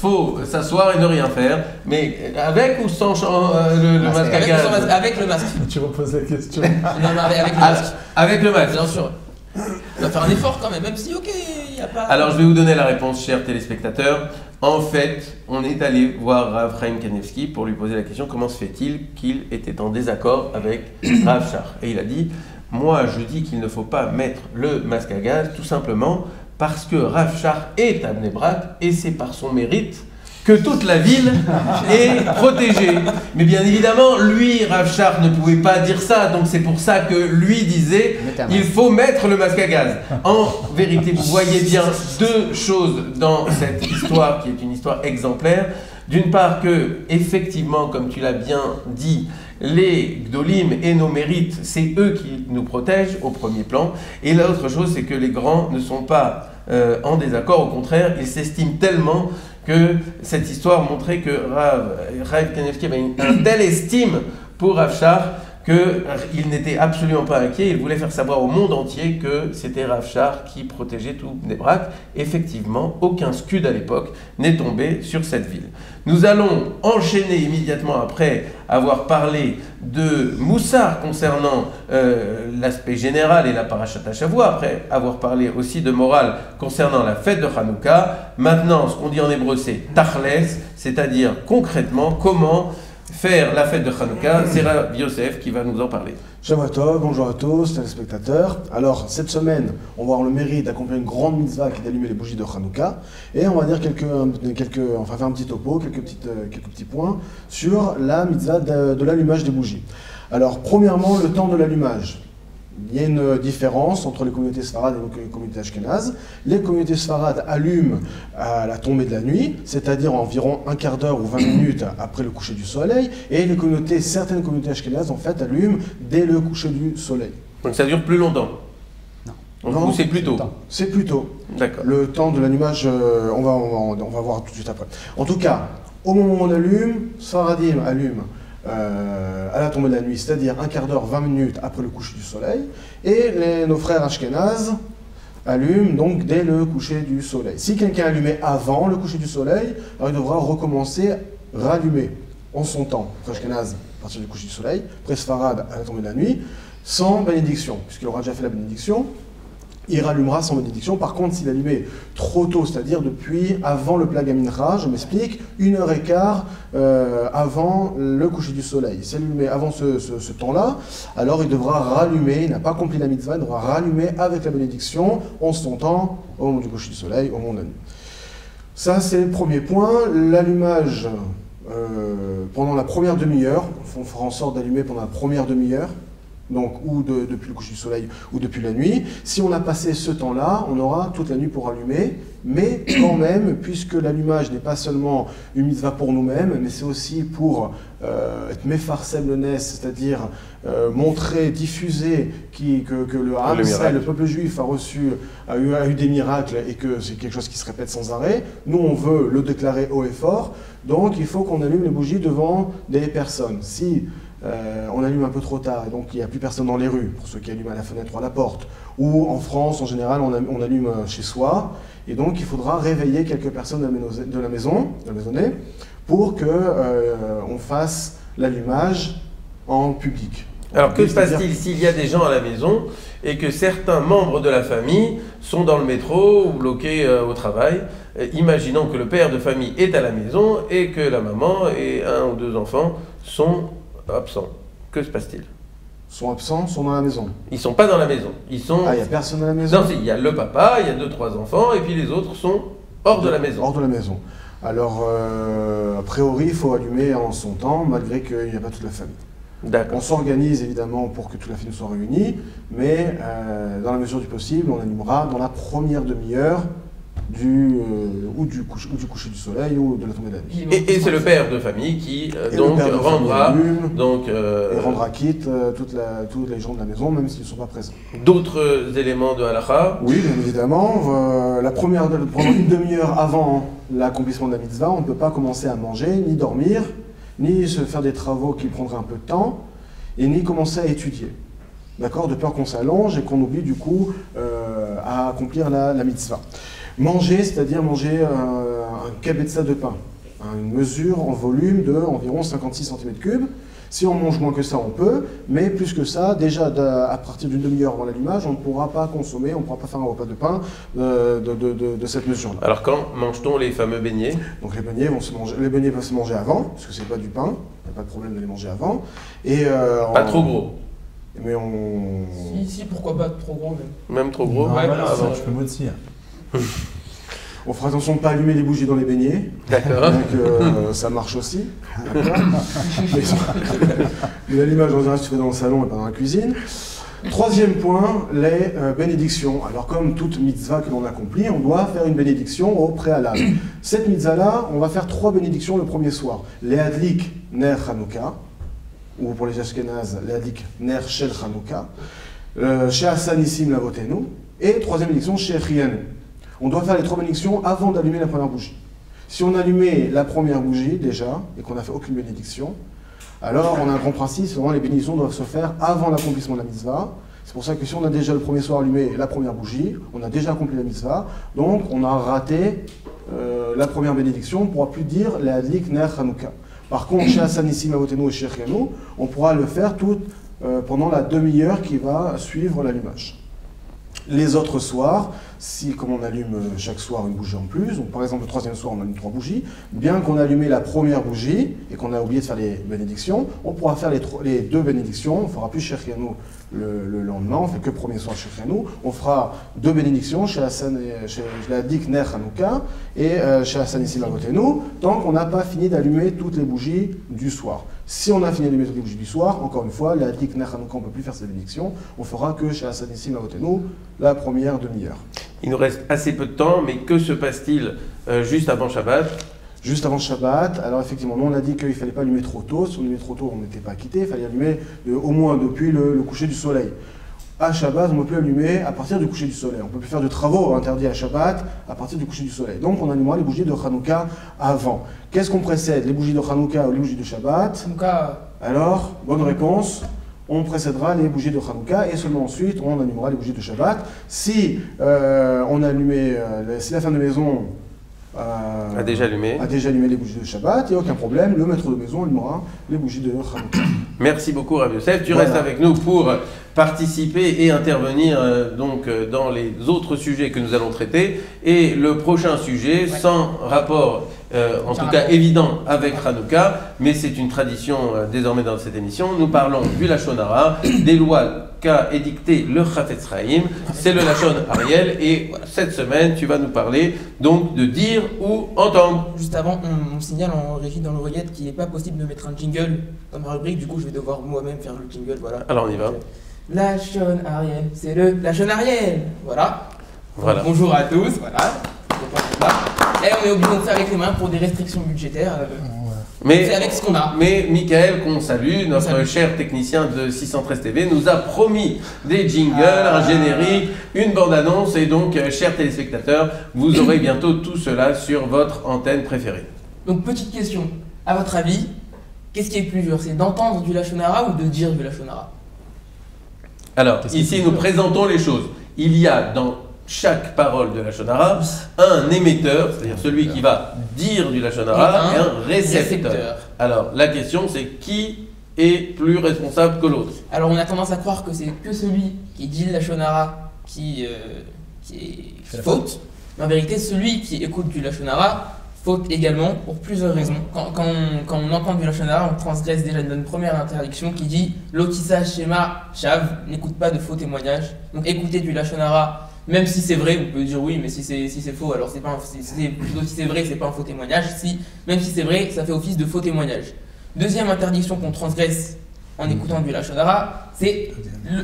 faut s'asseoir et ne rien faire, mais avec ou sans le masque à gaz? Avec le masque. Tu reposes la question. Non, mais avec le masque. Avec le masque. Bien sûr. On va faire un effort quand même si ok, il n'y a pas... Alors je vais vous donner la réponse, chers téléspectateurs. En fait, on est allé voir Rav Chaim Kanievski pour lui poser la question comment se fait-il qu'il était en désaccord avec Rav Shach? Et il a dit: moi je dis qu'il ne faut pas mettre le masque à gaz tout simplement parce que Rav Shach est à Bnei Brak et c'est par son mérite que toute la ville est protégée. Mais bien évidemment, lui, Rav Shach, ne pouvait pas dire ça, donc c'est pour ça que lui disait il faut mettre le masque à gaz. En vérité, vous voyez bien deux choses dans cette histoire qui est une histoire exemplaire. D'une part que, effectivement, comme tu l'as bien dit, les Gdolim et nos mérites, c'est eux qui nous protègent au premier plan. Et l'autre chose, c'est que les grands ne sont pas en désaccord, au contraire, ils s'estiment tellement que cette histoire montrait que Rav Kanievski avait une telle estime pour Rav Shach qu'il n'était absolument pas inquiet. Il voulait faire savoir au monde entier que c'était Rav Shach qui protégeait tout Bnei Brak. Effectivement, aucun scud à l'époque n'est tombé sur cette ville. Nous allons enchaîner immédiatement après avoir parlé de Moussar concernant l'aspect général et la parashat Shavua, après avoir parlé aussi de morale concernant la fête de Hanouka. Maintenant, ce qu'on dit en hébreu, c'est Tachles, c'est-à-dire concrètement comment faire la fête de Hanouka. C'est Rav Yosef qui va nous en parler. Shabbat Tov, bonjour à tous, téléspectateurs. Alors, cette semaine, on va avoir le mérite d'accomplir une grande mitzvah qui est d'allumer les bougies de Hanouka. Et on va dire on va faire un petit topo, quelques petits points sur la mitzvah de l'allumage des bougies. Alors, premièrement, le temps de l'allumage. Il y a une différence entre les communautés sfarades et les communautés ashkénazes. Les communautés sfarades allument à la tombée de la nuit, c'est-à-dire environ un quart d'heure ou 20 minutes après le coucher du soleil, et certaines communautés ashkénazes en fait allument dès le coucher du soleil. Donc ça dure plus longtemps? Non, ou c'est plus tôt? C'est plus tôt. D'accord. Le temps de l'allumage, on va voir tout de suite après. En tout cas, au moment où on allume, Sfaradim allume à la tombée de la nuit, c'est-à-dire un quart d'heure, 20 minutes après le coucher du soleil, et nos frères ashkénazes allument donc dès le coucher du soleil. Si quelqu'un allumait avant le coucher du soleil, alors il devra recommencer, rallumer en son temps, frères ashkénazes à partir du coucher du soleil, après Sfarad à la tombée de la nuit, sans bénédiction, puisqu'il aura déjà fait la bénédiction. Il rallumera sans bénédiction. Par contre, s'il allumait trop tôt, c'est-à-dire depuis avant le plag mincha, je m'explique, 1h15 avant le coucher du soleil. S'il allumait avant ce temps-là, alors il devra rallumer, il n'a pas accompli la mitzvah, il devra rallumer avec la bénédiction en son temps, au moment du coucher du soleil, au moment de la nuit. Ça, c'est le premier point. L'allumage pendant la première demi-heure, on fera en sorte d'allumer pendant la première demi-heure, donc ou depuis le coucher du soleil ou depuis la nuit. Si on a passé ce temps-là, on aura toute la nuit pour allumer, mais quand même, puisque l'allumage n'est pas seulement une mitzvah pour nous-mêmes, mais c'est aussi pour être mefarsem le nes, c'est-à-dire montrer, diffuser que le Ham Israël, le peuple juif a eu des miracles et que c'est quelque chose qui se répète sans arrêt. Nous, on veut le déclarer haut et fort, donc il faut qu'on allume les bougies devant des personnes. Si on allume un peu trop tard, et donc il n'y a plus personne dans les rues, pour ceux qui allument à la fenêtre ou à la porte, ou en France, en général, on allume chez soi, et donc il faudra réveiller quelques personnes de la maisonnée, pour qu'on fasse l'allumage en public. Alors que se passe-t-il s'il y a des gens à la maison et que certains membres de la famille sont dans le métro ou bloqués au travail? Imaginons que le père de famille est à la maison et que la maman et un ou deux enfants sont absents. Que se passe-t-il? Sont absents, sont dans la maison. Ils sont pas dans la maison. Ils sont... Ah, il n'y a personne à la maison? Non, il y a le papa, il y a 2-3 enfants, et puis les autres sont hors de la maison. Hors de la maison. Alors, a priori, il faut allumer en son temps, malgré qu'il n'y a pas toute la famille. D'accord. On s'organise évidemment pour que toute la famille soit réunie, mais dans la mesure du possible, on allumera dans la première demi-heure du coucher du soleil ou de la tombée de la nuit. Et c'est le père de famille qui donc rendra quitte tous les gens de la maison, même s'ils ne sont pas présents. D'autres éléments de halakha? Oui, bien évidemment. Pendant une demi-heure avant l'accomplissement de la mitzvah, on ne peut pas commencer à manger, ni dormir, ni se faire des travaux qui prendraient un peu de temps, et ni commencer à étudier. D'accord? De peur qu'on s'allonge et qu'on oublie du coup à accomplir la mitzvah. Manger, c'est-à-dire manger un kebetza de pain, une mesure en volume de environ 56 cm3. Si on mange moins que ça, on peut, mais plus que ça, déjà à partir d'une demi-heure avant l'allumage, on ne pourra pas consommer, on ne pourra pas faire un repas de pain de cette mesure-là. Alors quand mange-t-on les fameux beignets? Donc les beignets peuvent se manger avant, parce que c'est pas du pain, il n'y a pas de problème de les manger avant. Et, pas trop gros? Mais Si, pourquoi pas trop gros même. Même trop gros? Ouais, voilà, avant, je peux moitié. On fera attention de ne pas allumer les bougies dans les beignets. D'accord. Donc ça marche aussi. L'allumage en général se fait dans le salon et pas dans la cuisine. Troisième point, les bénédictions. Alors comme toute mitzvah que l'on accomplit, on doit faire une bénédiction au préalable. Cette mitzvah-là, on va faire 3 bénédictions le premier soir. Les Hadlik Ner Chanukah, ou pour les Ashkenaz, les Hadlik Ner Shel Chanukah, chez Hassan Nissim Lavotenu, et troisième bénédiction chez Chianu. On doit faire les 3 bénédictions avant d'allumer la première bougie. Si on allumait la première bougie déjà, et qu'on n'a fait aucune bénédiction, alors on a un grand principe, c'est vraiment les bénédictions doivent se faire avant l'accomplissement de la mitzvah. C'est pour ça que si on a déjà le premier soir allumé la première bougie, on a déjà accompli la mitzvah, donc on a raté la première bénédiction, on ne pourra plus dire la Hadlik Ner Chanukah. Par contre, chez Hassan Nissim Avotenu et chez Chianu, on pourra le faire pendant la demi-heure qui va suivre l'allumage. Les autres soirs, comme on allume chaque soir une bougie en plus, donc par exemple le troisième soir on allume 3 bougies, bien qu'on a allumé la première bougie et qu'on a oublié de faire les bénédictions, on pourra faire les 2 bénédictions, on ne fera plus chez Chianu le lendemain, on ne fait que le premier soir chez Chianu, on fera 2 bénédictions chez la Hadlik Ner Chanukah et chez Hassan Nissim Lavotenu, tant qu'on n'a pas fini d'allumer toutes les bougies du soir. Si on a fini d'allumer toutes les bougies du soir, encore une fois, la Hadlik Ner Chanukah on ne peut plus faire ces bénédictions, on fera que chez Hassan Nissim Lavotenu la première demi-heure. Il nous reste assez peu de temps, mais que se passe-t-il juste avant Shabbat? Juste avant Shabbat, alors effectivement, nous on a dit qu'il ne fallait pas allumer trop tôt. Si on allumait trop tôt, on n'était pas quitté. Il fallait allumer au moins depuis le coucher du soleil. À Shabbat, on ne peut plus allumer à partir du coucher du soleil. On ne peut plus faire de travaux interdits à Shabbat à partir du coucher du soleil. Donc on allumera les bougies de Hanouka avant. Qu'est-ce qu'on précède, les bougies de Hanouka ou les bougies de Shabbat? Alors, bonne réponse. On précédera les bougies de Hanouka et seulement ensuite on allumera les bougies de Shabbat. Si si la femme de maison A déjà allumé. a déjà allumé les bougies de Shabbat, il n'y a aucun problème, le maître de maison allumera les bougies de Hanouka. Merci beaucoup Rav Yosef. Tu Voilà. restes avec nous pour participer et intervenir dans les autres sujets que nous allons traiter. Et le prochain sujet, sans rapport, en tout cas évident avec Hanouka, mais c'est une tradition désormais dans cette émission, nous parlons du Lachon Hara, des lois qu'a édicté le Chafetz Chaim. C'est le Lachon Ariel. Et cette semaine, tu vas nous parler donc de dire ou entendre. Juste avant, on signale en régie dans l'oreillette qu'il n'est pas possible de mettre un jingle dans ma rubrique, du coup je vais devoir moi-même faire le jingle, voilà. Alors on y va. Lachon Ariel, c'est le Lachon Ariel, voilà. Voilà. Bonjour à tous, voilà. Et on est obligé de faire avec les mains pour des restrictions budgétaires. C'est avec ce qu'on a. Mais Michael, qu'on salue, notre Salut. cher technicien de 613 TV, nous a promis des jingles, un générique, une bande-annonce. Et donc, chers téléspectateurs, vous aurez bientôt tout cela sur votre antenne préférée. Donc petite question, à votre avis, qu'est-ce qui est plus dur? C'est d'entendre du Lachon Hara ou de dire du Lachon Hara? Alors, ici, nous présentons les choses. Il y a dans chaque parole de Lachon Hara un émetteur, c'est-à-dire celui qui va dire du Lachon Hara, et un récepteur. Alors, la question, c'est qui est plus responsable que l'autre? Alors on a tendance à croire que c'est que celui qui dit le Lachon Hara qui faute. Mais en vérité, celui qui écoute du Lachon Hara faute également pour plusieurs raisons. Quand on entend du Lachon Hara, on transgresse déjà une première interdiction qui dit Lotissa Shema Shav, n'écoute pas de faux témoignages. Donc écouter du Lachon Hara, même si c'est vrai, on peut dire oui, mais si c'est faux, alors plutôt si c'est vrai, c'est pas un faux témoignage. Même si c'est vrai, ça fait office de faux témoignage. Deuxième interdiction qu'on transgresse en écoutant du Lachon Hara, c'est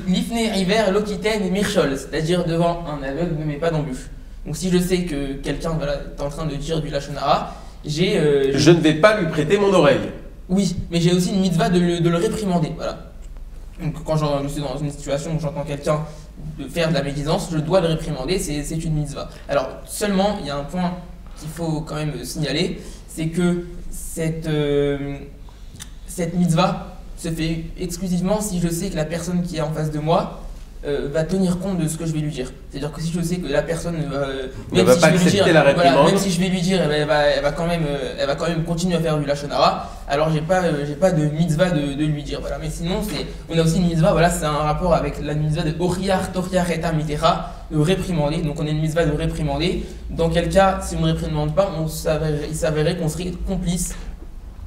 l'ifne river lokiten mirchol, c'est-à-dire devant un aveugle ne met pas d'embûche. Donc si je sais que quelqu'un est en train de dire du Lachon Hara, je ne vais pas lui prêter mon oreille. Oui, mais j'ai aussi une mitzvah de le réprimander, voilà. Donc quand je suis dans une situation où j'entends quelqu'un de faire de la médisance, je dois le réprimander, c'est une mitzvah. Alors seulement, il y a un point qu'il faut quand même signaler, c'est que cette mitzvah se fait exclusivement si je sais que la personne qui est en face de moi va tenir compte de ce que je vais lui dire. C'est-à-dire que si je sais que la personne ne va pas accepter la réprimande, même si je vais lui dire, elle va quand même continuer à faire du Lachon Hara, alors j'ai pas de mitzvah de lui dire. Voilà. Mais sinon, on a aussi une mitzvah, voilà, c'est un rapport avec la mitzvah de Oriar Toriar Eta Mitera, de réprimander. Donc on a une mitzvah de réprimander. Dans quel cas, si on ne réprimande pas, il s'avérait qu'on serait complice.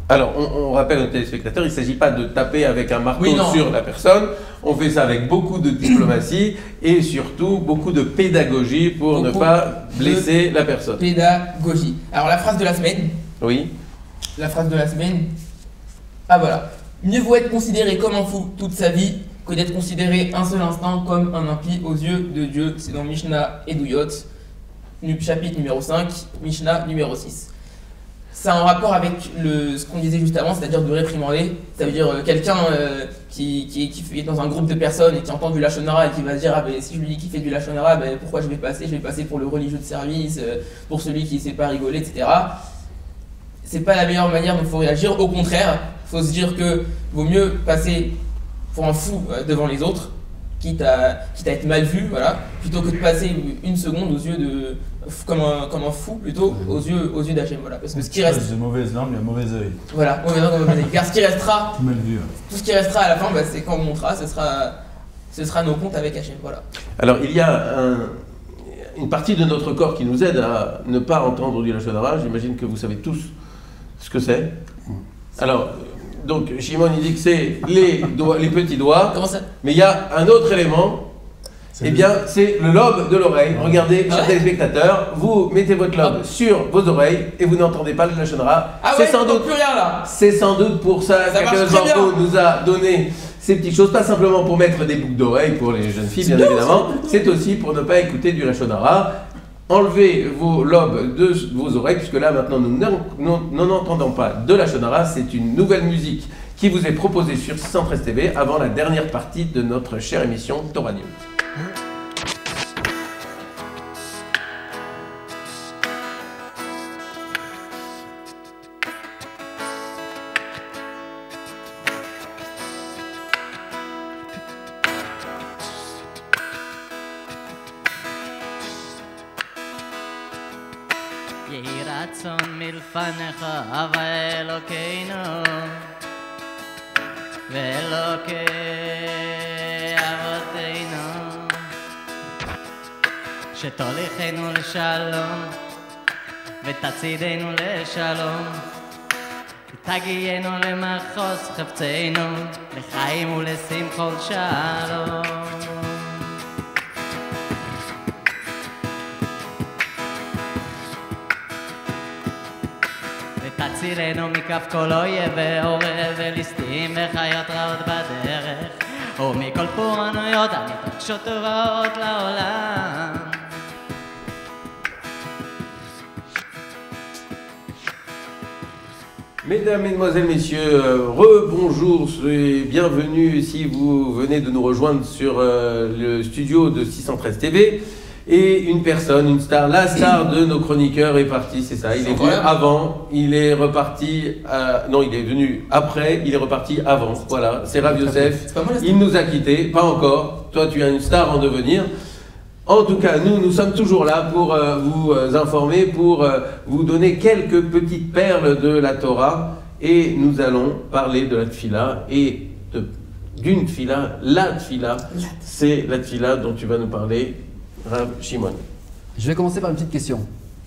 Alors, on rappelle aux téléspectateurs, il ne s'agit pas de taper avec un marteau Oui, sur la personne. On fait ça avec beaucoup de diplomatie et surtout beaucoup de pédagogie pour ne pas blesser la personne. Pédagogie. Alors, la phrase de la semaine. Oui. La phrase de la semaine. Ah voilà. Mieux vaut être considéré comme un fou toute sa vie que d'être considéré un seul instant comme un impie aux yeux de Dieu. C'est dans Mishnah Eduyot, chapitre numéro 5, Mishnah numéro 6. C'est en rapport avec ce qu'on disait juste avant, c'est-à-dire de réprimander. Ça veut dire quelqu'un qui est dans un groupe de personnes et qui entend du Lachon Hara et qui va se dire si je lui dis qu'il fait du Lachon Hara, pourquoi je vais passer pour le religieux de service, pour celui qui ne sait pas rigoler, etc. C'est pas la meilleure manière dont il faut réagir. Au contraire, il faut se dire que vaut mieux passer pour un fou devant les autres, quitte à être mal vu, voilà, plutôt que de passer une seconde aux yeux comme un fou plutôt aux yeux d'Hachem, voilà. Parce que ce qui reste de mauvaise langue, il y a mauvais œil. Voilà, car ce qui restera, Mal vu. tout ce qui restera à la fin, c'est quand on montera, ce sera nos comptes avec Hachem, voilà. Alors, il y a une partie de notre corps qui nous aide à ne pas entendre du Lachon Hara. J'imagine que vous savez tous ce que c'est. Alors, donc, Shimon, il dit que c'est les petits doigts. Comment ça? Mais il y a un autre élément. Eh bien, c'est le lobe de l'oreille. Regardez, chers téléspectateurs, vous mettez votre lobe sur vos oreilles et vous n'entendez pas le Lachon Hara. Ah ouais, plus rien là. C'est sans doute pour ça qu'Akadosh Baruch Hu nous a donné ces petites choses, pas simplement pour mettre des boucles d'oreilles pour les jeunes filles, bien évidemment. C'est aussi pour ne pas écouter du Lachon Hara. Enlevez vos lobes de vos oreilles, puisque là maintenant nous n'entendons pas de Lachon Hara. C'est une nouvelle musique qui vous est proposée sur 613 TV avant la dernière partie de notre chère émission Torah News. יהי לפניך אבא אלוקינו ואלוקי אבותינו שתוליכנו לשלום ותצעידנו לשלום תגיינו למחוז חפצנו לחיים ולשמחות שלום ותצילנו מכף כל אויב ועורב וליסטים וחיות רעות בדרך ומכל פורענויות המתרגשות ורעות לעולם Mesdames, Mesdemoiselles, Messieurs, rebonjour et bienvenue si vous venez de nous rejoindre sur le studio de 613 TV. Et une personne, une star, la star de nos chroniqueurs est partie, c'est ça. Il est venu avant, il est reparti, non, il est venu après, il est reparti avant. Voilà, c'est Rav Yosef. Il nous a quittés, pas encore. Toi, tu as une star en devenir. En tout cas, nous sommes toujours là pour vous informer, pour vous donner quelques petites perles de la Torah. Et nous allons parler de la tfila et d'une tfila, la tfila. C'est la tfila dont tu vas nous parler, Rav Shimon. Je vais commencer par une petite question,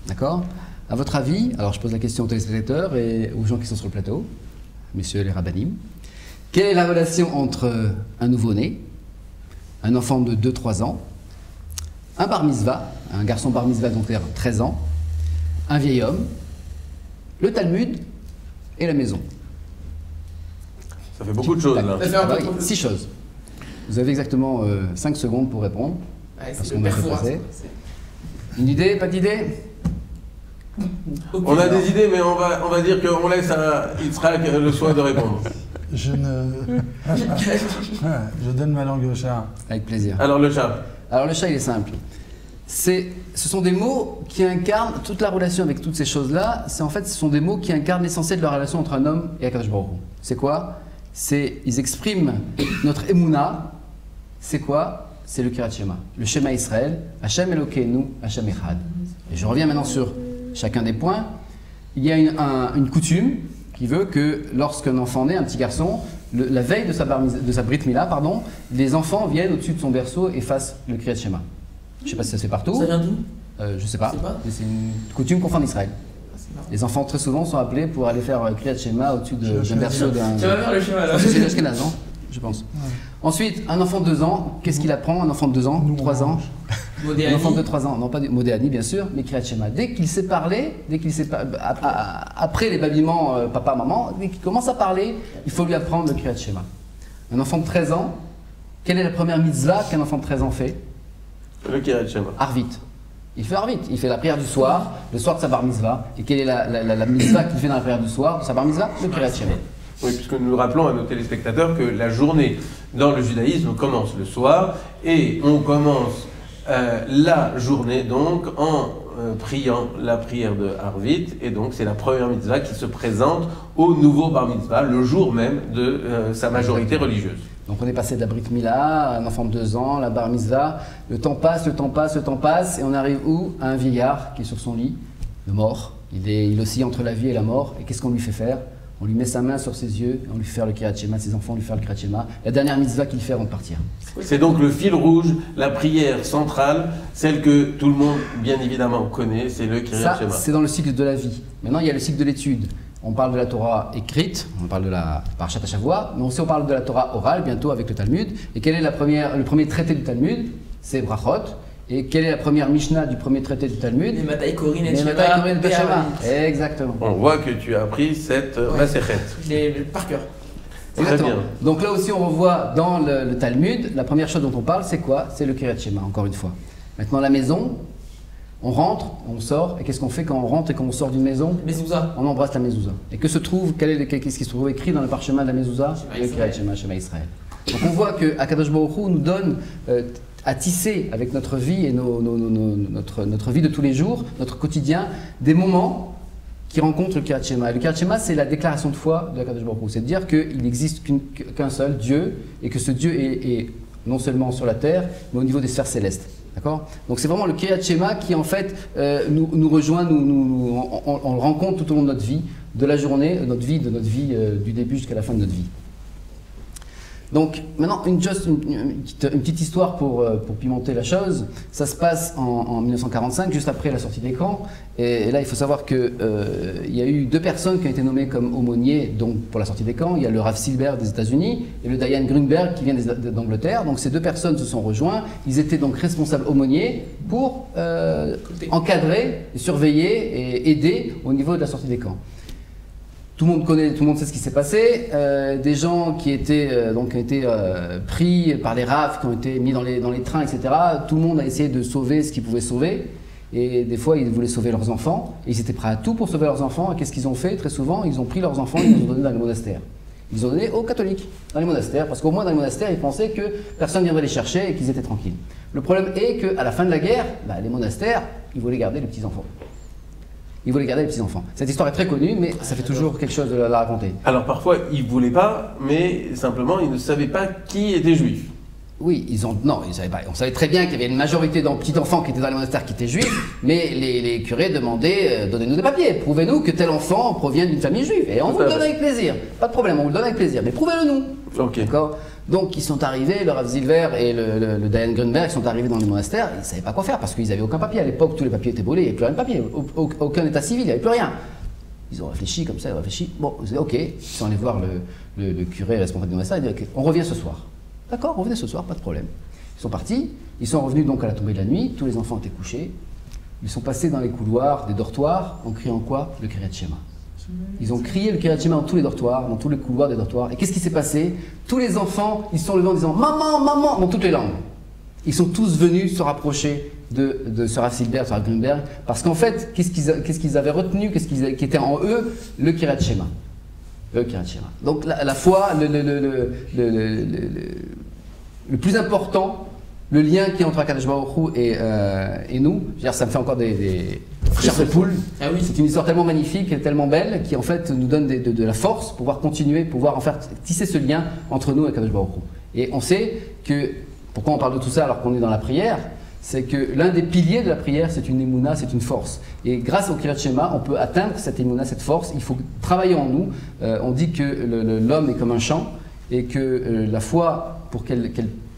d'accord? À votre avis, alors je pose la question aux téléspectateurs et aux gens qui sont sur le plateau, messieurs les rabbinim, quelle est la relation entre un nouveau-né, un enfant de 2-3 ans, un bar mitzvah, un garçon bar mitzvah dont 13 ans, un vieil homme, le Talmud et la maison? Ça fait beaucoup de choses là. Ah bah oui, 6 choses. Vous avez exactement 5 secondes pour répondre. Parce qu'on a dépassé. Une idée, pas d'idée? On a des idées, mais on va dire qu'on laisse à Yitzhak le soin de répondre. Je donne ma langue au chat. Avec plaisir. Alors le chat. Alors le chat, il est simple. Ce sont des mots qui incarnent toute la relation avec toutes ces choses-là. En fait, ce sont des mots qui incarnent l'essentiel de la relation entre un homme et Akadosh Baruch Hu. C'est quoi? Ils expriment notre émouna. C'est quoi? C'est le Kirat Shema, le Shema Israël, Hashem Elokeinu, Hashem Echad. Et je reviens maintenant sur chacun des points. Il y a une coutume qui veut que lorsqu'un enfant naît, un petit garçon, la veille de sa Brit Mila, les enfants viennent au-dessus de son berceau et fassent le Kirat Shema. Je ne sais pas si ça se fait partout. Ça vient d'où? Je ne sais pas. Mais c'est une coutume qu'on fait en Israël. Les enfants très souvent sont appelés pour aller faire Kirat Shema au-dessus d'un berceau d'un... Tu vas faire le schéma là. C'est l'Ashkenaz, non? Je pense. Ouais. Ensuite, un enfant de 2 ans, qu'est-ce qu'il apprend? Un enfant de 2 ans, 3 ans. Modéani. Un enfant de 3 ans, non pas Modéani bien sûr, mais Kirat Shema. Dès qu'il sait parler, après les babillements papa, maman, dès qu'il commence à parler, il faut lui apprendre le Kirat Shema. Un enfant de 13 ans, quelle est la première mitzvah qu'un enfant de 13 ans fait? Le Kirat Shema. Arvit. Il fait Arvit, il fait la prière du soir, le soir de sa bar mitzvah. Et quelle est la mitzvah qu'il fait dans la prière du soir de sa bar mitzvah? Le Kirat Shema. Oui, puisque nous rappelons à nos téléspectateurs que la journée dans le judaïsme commence le soir et on commence la journée donc en priant la prière de Arvit et donc c'est la première mitzvah qui se présente au nouveau bar mitzvah le jour même de sa majorité religieuse. Donc on est passé de la Brit Mila, un enfant de 2 ans, la bar mitzvah, le temps passe et on arrive où? À un vieillard qui est sur son lit, le mort, il oscille entre la vie et la mort et qu'est-ce qu'on lui fait faire? On lui met sa main sur ses yeux, on lui fait faire le Kirat Shema, ses enfants lui faire le Kirat Shema, la dernière mitzvah qu'il fait avant de partir. C'est donc le fil rouge, la prière centrale, celle que tout le monde bien évidemment connaît, c'est le Kirat Shema. C'est dans le cycle de la vie. Maintenant il y a le cycle de l'étude. On parle de la Torah écrite, on parle de la Parashat HaShavua, mais aussi on parle de la Torah orale bientôt avec le Talmud. Et quel est le premier traité du Talmud? C'est Brachot. Et quelle est la première Mishnah du premier traité du Talmud? Les Matai Korin et Shema. Exactement. On voit que tu as appris cette Masechet. Par cœur. Très bien. Donc là aussi on revoit dans le Talmud, la première chose dont on parle c'est quoi? C'est le Kirat Shema, encore une fois. Maintenant la maison, on rentre, on sort, et qu'est-ce qu'on fait quand on rentre et quand on sort d'une maison? Mezouza. On embrasse la mezouza. Et que se trouve, qu'est-ce qui se trouve écrit dans le parchemin de la mezouza? Le Kirat Shema, Shema Israël. Donc on voit que Akadosh Baruch Hu nous donne à tisser avec notre vie et notre vie de tous les jours, notre quotidien, des moments qui rencontrent le Kirat Shema. Et le Kirat Shema, c'est la déclaration de foi de Akadosh Baruch Hu. C'est de dire qu'il n'existe qu'un seul Dieu et que ce Dieu est non seulement sur la terre, mais au niveau des sphères célestes. D'accord? Donc c'est vraiment le Kriyat Shema qui en fait nous rejoint, on le rencontre tout au long de notre vie, de la journée, de notre vie du début jusqu'à la fin de notre vie. Donc maintenant une petite histoire pour pimenter la chose. Ça se passe en 1945, juste après la sortie des camps. Et là il faut savoir qu'il y a eu deux personnes qui ont été nommées comme aumôniers donc, pour la sortie des camps. Il y a le Rav Silber des États-Unis et le Dayan Grunberg qui vient d'Angleterre. Donc ces deux personnes se sont rejoints. Ils étaient donc responsables aumôniers pour encadrer, surveiller et aider au niveau de la sortie des camps. Tout le monde sait ce qui s'est passé. Des gens qui étaient pris par les RAF, qui ont été mis dans les trains, etc. Tout le monde a essayé de sauver ce qu'ils pouvaient sauver. Et des fois, ils voulaient sauver leurs enfants. Et ils étaient prêts à tout pour sauver leurs enfants. Et qu'est-ce qu'ils ont fait? Très souvent, ils ont pris leurs enfants et ils les ont donnés dans les monastères. Ils les ont donnés aux catholiques, dans les monastères. Parce qu'au moins, dans les monastères, ils pensaient que personne ne viendrait les chercher et qu'ils étaient tranquilles. Le problème est qu'à la fin de la guerre, les monastères, ils voulaient garder les petits-enfants. Ils voulaient garder les petits-enfants. Cette histoire est très connue, mais ça fait toujours quelque chose de la raconter. Alors parfois, ils ne voulaient pas, mais simplement, ils ne savaient pas qui était juif. Oui, ils savaient pas. On savait très bien qu'il y avait une majorité de petits-enfants qui étaient dans les monastères qui étaient juifs, mais les curés demandaient, donnez-nous des papiers, prouvez-nous que tel enfant provient d'une famille juive. Et on vous le donne avec plaisir. Pas de problème, on vous le donne avec plaisir, mais prouvez-le nous. Ok. D'accord. Donc ils sont arrivés, le Rav Silver et le Dayan Grunberg sont arrivés dans les monastères, ils ne savaient pas quoi faire parce qu'ils n'avaient aucun papier. À l'époque, tous les papiers étaient brûlés, il n'y avait plus rien de papier, aucun état civil, il n'y avait plus rien. Ils ont réfléchi comme ça, bon, ils ont dit ok, ils sont allés voir le curé responsable du monastère, ils ont dit ok, on revient ce soir. D'accord, revenez ce soir, pas de problème. Ils sont partis, ils sont revenus donc à la tombée de la nuit, tous les enfants étaient couchés, ils sont passés dans les couloirs des dortoirs en criant quoi? Le Kriyat Shema. Ils ont crié le Kriyat Shema dans tous les dortoirs, dans tous les couloirs des dortoirs. Et qu'est-ce qui s'est passé? Tous les enfants, ils se sont levés en disant maman, maman, dans toutes les langues. Ils sont tous venus se rapprocher de ce Rav Silber, ce Rav Grunberg, parce qu'en fait, qu'est-ce qu'ils avaient retenu, qui était en eux? Le Kriyat Shema. Le Kriyat Shema. Donc la foi, le plus important, le lien qui est entre Akadosh Baruch Hu et nous, je veux dire, ça me fait encore des chairs de poule. Ah oui. C'est une histoire tellement magnifique et tellement belle qui en fait nous donne de la force pour pouvoir continuer, pouvoir en faire tisser ce lien entre nous et Akadosh Baruch Hu. Et on sait que, pourquoi on parle de tout ça alors qu'on est dans la prière, c'est que l'un des piliers de la prière, c'est une émouna, c'est une force. Et grâce au Kriyat Shema, on peut atteindre cette émouna, cette force. Il faut travailler en nous. On dit que l'homme est comme un champ et que la foi, pour qu'elle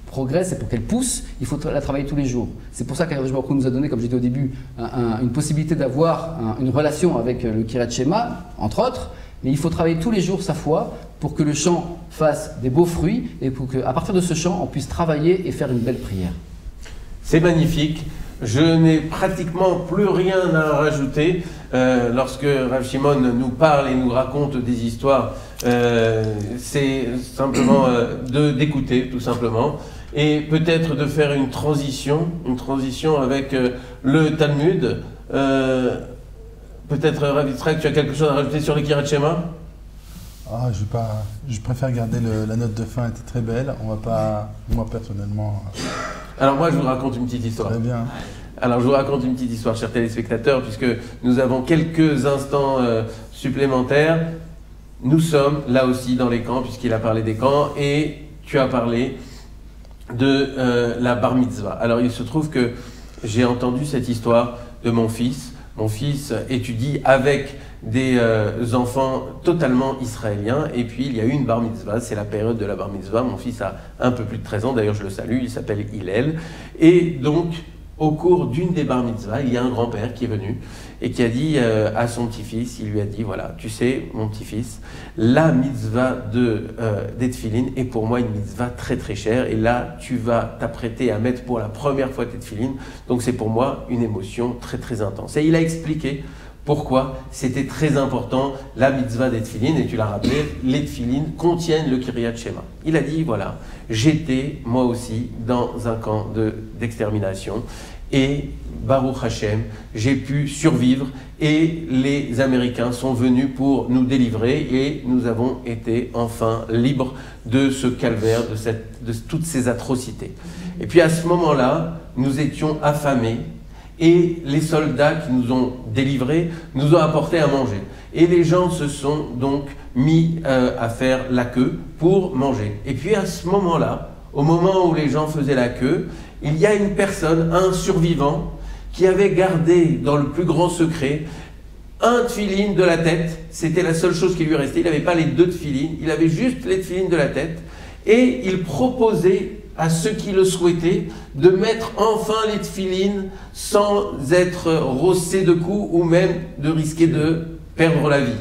progresse et pour qu'elle pousse, il faut la travailler tous les jours. C'est pour ça qu'Akadosh Baruch Hu nous a donné, comme j'ai dit au début, une possibilité d'avoir une relation avec le Kriyat Shema, entre autres, mais il faut travailler tous les jours sa foi pour que le champ fasse des beaux fruits et pour qu'à partir de ce champ, on puisse travailler et faire une belle prière. C'est magnifique. Je n'ai pratiquement plus rien à rajouter. Lorsque Rav Shimon nous parle et nous raconte des histoires, c'est simplement d'écouter, tout simplement. Et peut-être de faire une transition avec le Talmud. Peut-être, Rav Yitzhak, tu as quelque chose à rajouter sur le Kriyat Shema? Je préfère garder la note de fin, elle était très belle. On va pas, moi personnellement. Alors moi, je vous raconte une petite histoire. Très bien. Alors je vous raconte une petite histoire, chers téléspectateurs, puisque nous avons quelques instants supplémentaires. Nous sommes là aussi dans les camps, puisqu'il a parlé des camps, et tu as parlé de la bar mitzvah. Alors il se trouve que j'ai entendu cette histoire de mon fils. Mon fils étudie avec des enfants totalement israéliens, et puis il y a eu une bar mitzvah, c'est la période de la bar mitzvah. Mon fils a un peu plus de 13 ans, d'ailleurs je le salue, il s'appelle Hillel, et donc au cours d'une des bar mitzvahs, il y a un grand-père qui est venu et qui a dit à son petit-fils, il lui a dit, voilà, tu sais mon petit-fils, la mitzvah des tefilin est pour moi une mitzvah très très chère, et là tu vas t'apprêter à mettre pour la première fois tes tefilin, donc c'est pour moi une émotion très très intense. Et il a expliqué pourquoi c'était très important la mitzvah des tefilin, et tu l'as rappelé, les tefilin contiennent le Kriyat Shema. Il a dit, voilà, j'étais moi aussi dans un camp d'extermination, et Baruch Hashem, j'ai pu survivre, et les Américains sont venus pour nous délivrer, et nous avons été enfin libres de ce calvaire, de toutes ces atrocités. Et puis à ce moment-là, nous étions affamés, et les soldats qui nous ont délivrés nous ont apporté à manger. Et les gens se sont donc mis à faire la queue pour manger. Et puis à ce moment-là, au moment où les gens faisaient la queue, il y a une personne, un survivant, qui avait gardé dans le plus grand secret un tefilin de la tête. C'était la seule chose qui lui restait. Il n'avait pas les 2 tefilin, il avait juste les tefilin de la tête. Et il proposait à ceux qui le souhaitaient de mettre enfin les tefilin sans être rossé de coups ou même de risquer de perdre la vie.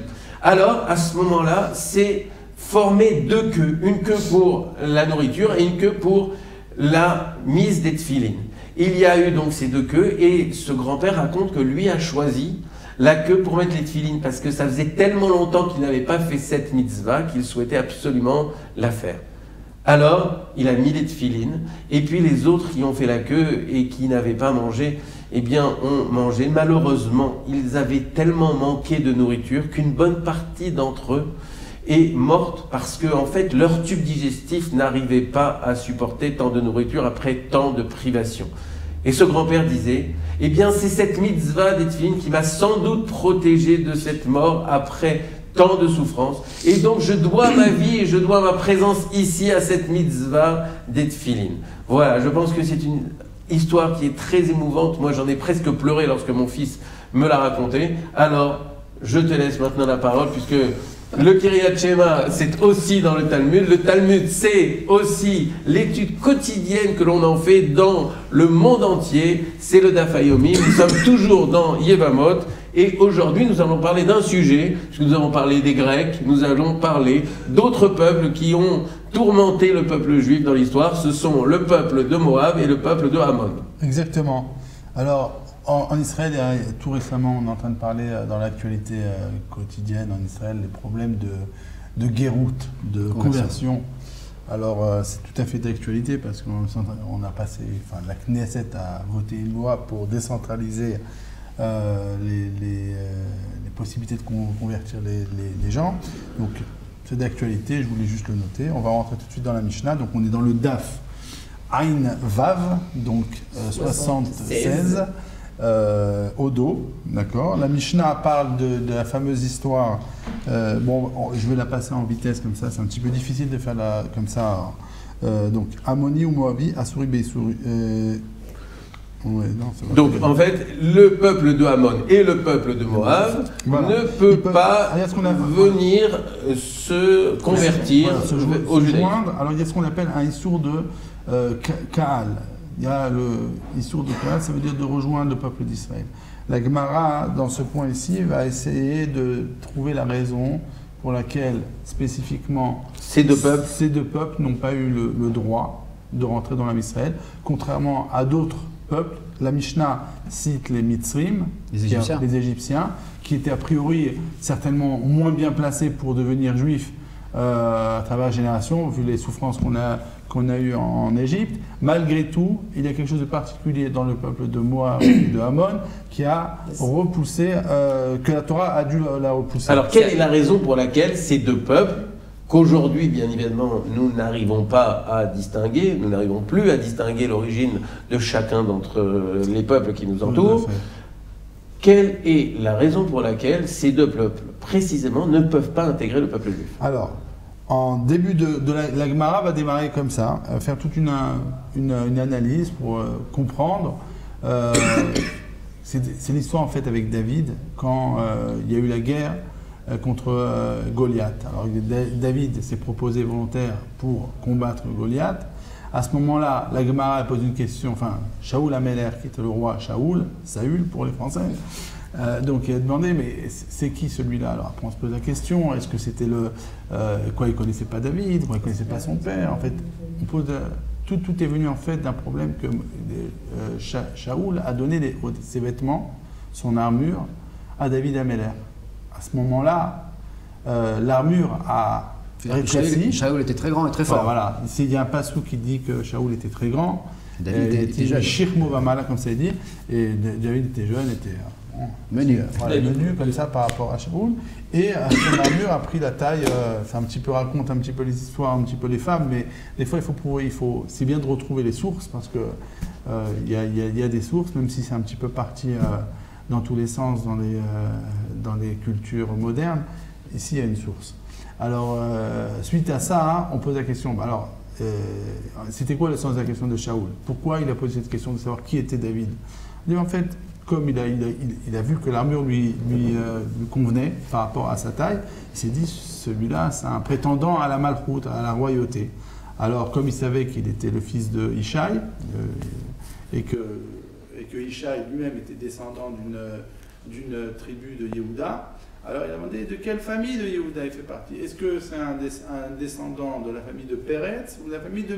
Alors, à ce moment-là, c'est former 2 queues. Une queue pour la nourriture et une queue pour la mise des tefilin. Il y a eu donc ces 2 queues et ce grand-père raconte que lui a choisi la queue pour mettre les tefilin parce que ça faisait tellement longtemps qu'il n'avait pas fait cette mitzvah qu'il souhaitait absolument la faire. Alors, il a mis les tefilin, et puis les autres qui ont fait la queue et qui n'avaient pas mangé, eh bien, ont mangé. Malheureusement, ils avaient tellement manqué de nourriture qu'une bonne partie d'entre eux est morte parce que, en fait, leur tube digestif n'arrivait pas à supporter tant de nourriture après tant de privations. Et ce grand-père disait, eh bien, c'est cette mitzvah des tefilin qui m'a sans doute protégé de cette mort après tant de souffrances. Et donc, je dois ma vie et je dois ma présence ici à cette mitzvah des tefilin. Voilà, je pense que c'est une histoire qui est très émouvante. Moi, j'en ai presque pleuré lorsque mon fils me l'a raconté. Alors, je te laisse maintenant la parole, puisque le Kiryat Shema, c'est aussi dans le Talmud. Le Talmud, c'est aussi l'étude quotidienne que l'on en fait dans le monde entier. C'est le Daf Yomi. Nous sommes toujours dans Yevamot. Et aujourd'hui, nous allons parler d'un sujet, puisque nous avons parlé des Grecs, nous allons parler d'autres peuples qui ont tourmenté le peuple juif dans l'histoire. Ce sont le peuple de Moab et le peuple de Ammon. Exactement. Alors, en Israël, tout récemment, on est en train de parler dans l'actualité quotidienne en Israël, les problèmes de guérout, de conversion. Alors, c'est tout à fait d'actualité parce qu'on a passé, enfin, la Knesset a voté une loi pour décentraliser les possibilités de convertir les gens. Donc, c'est d'actualité, je voulais juste le noter. On va rentrer tout de suite dans la Mishnah. Donc, on est dans le Daf Ain Vav, donc 76. Au dos, d'accord. La Mishnah parle de la fameuse histoire. Je vais la passer en vitesse comme ça. C'est un petit peu difficile de faire comme ça. Donc, Ammoni ou Moabi, Assouri Beissouri. Donc, en fait, le peuple de Ammon et le peuple de Moab ne peuvent pas venir se convertir au judaïsme. Alors, il y a ce qu'on appelle un issour de Kaal. Il y a le Issour de Kaal, ça veut dire de rejoindre le peuple d'Israël. La Gemara, dans ce point ici, va essayer de trouver la raison pour laquelle, spécifiquement, ces deux peuples n'ont pas eu le droit de rentrer dans la Israël, contrairement à d'autres peuples. La Mishnah cite les Mitzrim, les Égyptiens, qui étaient a priori certainement moins bien placés pour devenir juifs à travers la génération, vu les souffrances qu'on a eues en Égypte. Malgré tout, il y a quelque chose de particulier dans le peuple de Moab et de Ammon qui a repoussé, que la Torah a dû la repousser. Alors, quelle est la raison pour laquelle ces deux peuples, qu'aujourd'hui, bien évidemment, nous n'arrivons pas à distinguer, nous n'arrivons plus à distinguer l'origine de chacun d'entre les peuples qui nous entourent, quelle est la raison pour laquelle ces deux peuples, précisément, ne peuvent pas intégrer le peuple juif? Alors, en début de la Gemara va démarrer comme ça, faire toute une analyse pour comprendre. C'est l'histoire en fait avec David quand il y a eu la guerre contre Goliath. Alors David s'est proposé volontaire pour combattre Goliath. À ce moment-là, la Gemara pose une question, enfin, Shaoul Améler, qui était le roi Saül pour les Français, donc il a demandé, mais c'est qui celui-là? Alors après on se pose la question, est-ce que c'était quoi, il ne connaissait pas David, quoi, il ne connaissait pas son père? En fait, on pose, tout est venu en fait d'un problème que Shaoul a donné ses vêtements, son armure, à David Améler. À ce moment-là, l'armure a rétréci. Shaoul était très grand et très fort. Voilà. Ici, il y a un passou qui dit que Shaoul était très grand. David était jeune. Shirmo Vamala, comme ça est dit. Et David était jeune, était menu. Menu comme ça par rapport à Shaoul. Et son armure a pris la taille. Ça raconte un petit peu les histoires, un petit peu les femmes, mais des fois il faut prouver. C'est bien de retrouver les sources parce que il y a des sources, même si c'est un petit peu parti dans tous les sens dans les cultures modernes. Ici, il y a une source. Alors, suite à ça, on pose la question. Alors, C'était quoi le sens de la question de Shaoul? Pourquoi il a posé cette question de savoir qui était David? Il dit, en fait, comme il a vu que l'armure lui convenait par rapport à sa taille, il s'est dit, celui-là, c'est un prétendant à la malchoute, à la royauté. Alors, comme il savait qu'il était le fils de Ishaï, et que Ishaï lui-même était descendant d'une tribu de Yehuda, alors il a demandé de quelle famille de Yehuda il fait partie. Est-ce que c'est un descendant de la famille de Peretz ou de la famille de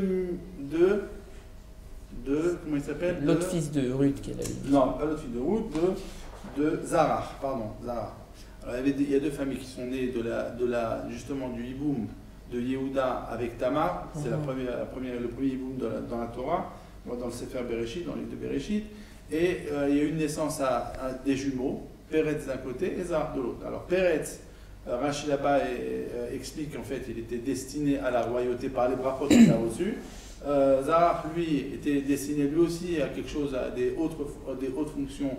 comment il s'appelle? L'autre fils de Ruth qu'elle a eu. Non, pas l'autre fils de Ruth, de Zarah, pardon, Zarah. Alors il y a deux familles qui sont nées justement du hiboum de Yehuda avec Tamar. C'est le premier hiboum dans la Torah, dans le Sefer Bereshit, dans le livre de Bereshit. Et il y a eu une naissance à des jumeaux, Peretz d'un côté et Zarah de l'autre. Alors Peretz, Rashi là-bas explique qu'en fait il était destiné à la royauté par les brachot qu'il a reçus. Zarah, lui, était destiné lui aussi à quelque chose, à des hautes fonctions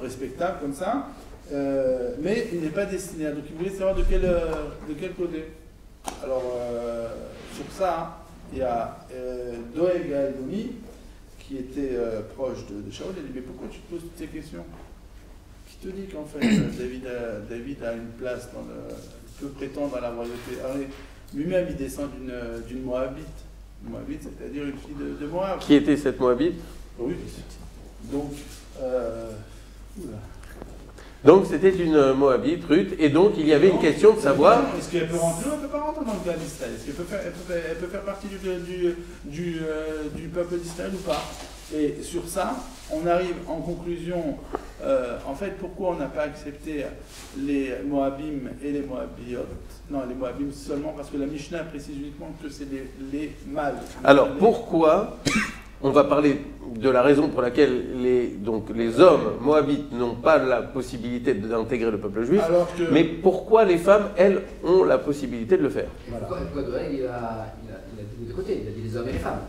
respectables comme ça. Mais il n'est pas destiné à. Donc il voulait savoir de quel côté. Alors sur ça, il y a Doeg Aedomi qui était proche de Shaoul. Il dit, mais pourquoi tu te poses toutes ces questions? Qui te dit qu'en fait David a une place peut prétendre à la royauté? Alors, lui-même il descend d'une Moabite. Moabite, c'est-à-dire une fille de Moab. Qui était cette Moabite? Oui. Donc donc c'était une Moabite, Ruth, et donc il y avait une question de savoir... Est-ce qu'elle peut rentrer ou elle ne peut pas rentrer dans le clan d'Israël? Est-ce qu'elle peut faire partie du peuple d'Israël ou pas? Et sur ça, on arrive en conclusion, en fait, pourquoi on n'a pas accepté les Moabim et les Moabiotes? Non, les Moabim seulement parce que la Mishnah précise uniquement que c'est les mâles. Alors pourquoi on va parler de la raison pour laquelle les hommes moabites n'ont pas la possibilité d'intégrer le peuple juif, mais pourquoi les femmes, elles, ont la possibilité de le faire? Pourquoi Doeg, il a dit des deux côtés, il a dit les hommes et les femmes.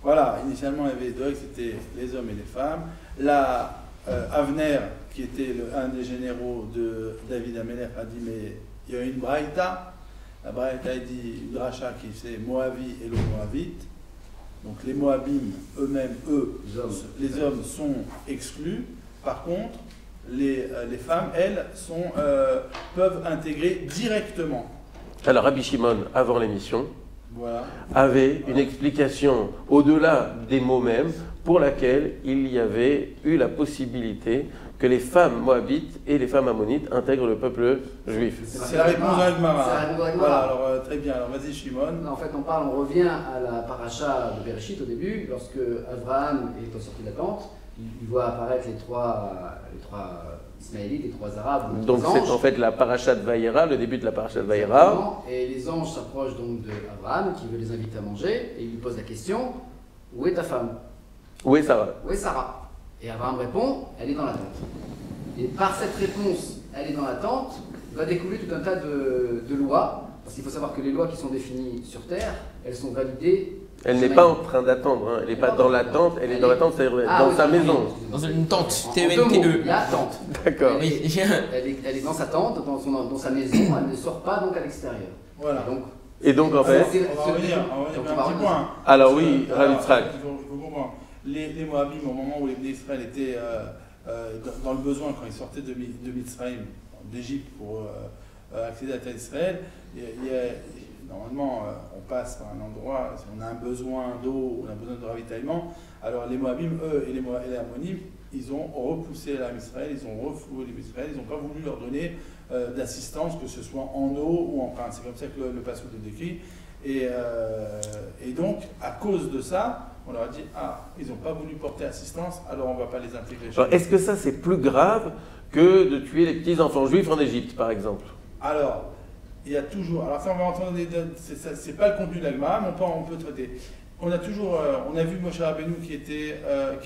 Voilà, initialement il y avait Doeg, c'était les hommes et les femmes. Là, Avner, qui était un des généraux de David Amelech, a dit, mais il y a une braïta. La braïta a dit, une dracha qui c'est Moavi et le Moabite. Donc les Moabim eux-mêmes, les hommes sont exclus. Par contre, les femmes, elles, peuvent intégrer directement. Alors Rabbi Shimon, avant l'émission, voilà, avait une explication au-delà des mots mêmes pour laquelle il y avait eu la possibilité que les femmes moabites et les femmes ammonites intègrent le peuple juif. C'est la réponse à Gemara. Voilà, alors très bien, alors vas-y Shimon. Non, en fait, on revient à la paracha de Bereshit au début, lorsque Abraham est sorti de la tente, il voit apparaître les trois Ismaélites, les trois Arabes. Donc c'est en fait la paracha de Vayera, le début de la paracha de Vayera. Et les anges s'approchent donc d'Abraham, qui veut les inviter à manger, et il lui pose la question, où est ta femme? Où est Sarah? Où est Sarah? Et Abraham répond, elle est dans la tente. Et par cette réponse, elle est dans la tente, va découler tout un tas de lois, parce qu'il faut savoir que les lois qui sont définies sur Terre, elles sont validées. Elle n'est pas en train d'attendre, hein. Elle n'est pas dans la tente, elle est dans la tente, c'est-à-dire dans sa maison. Dans une tente, T-E-N-T-E. La tente. D'accord. Elle est dans sa tente, dans sa maison, elle ne sort pas donc à l'extérieur. Voilà. Et donc en fait... On va revenir à un petit point. Alors oui, Rav Yitzhak. Il faut comprendre. Les Moabim, au moment où les Bnei Israël étaient dans le besoin, quand ils sortaient de Mitzrayim, d'Égypte, pour accéder à la terre d'Israël, normalement, on passe par un endroit, si on a un besoin d'eau, on a besoin de ravitaillement. Alors les Moabim, eux, et les Ammonim, ils ont repoussé l'âme Israël, ils ont refoué les Israël, ils n'ont pas voulu leur donner d'assistance, que ce soit en eau ou en pain. C'est comme ça que le passage le décrit. Et donc, à cause de ça, on leur a dit, ils n'ont pas voulu porter assistance, alors on ne va pas les intégrer. Est-ce que ça c'est plus grave que de tuer les petits enfants juifs en Égypte, par exemple? Alors, il y a toujours, alors ça on va entendre, c'est pas le contenu de la Gemara, mais on peut traiter. On a toujours, on a vu Moshe Rabbeinu qui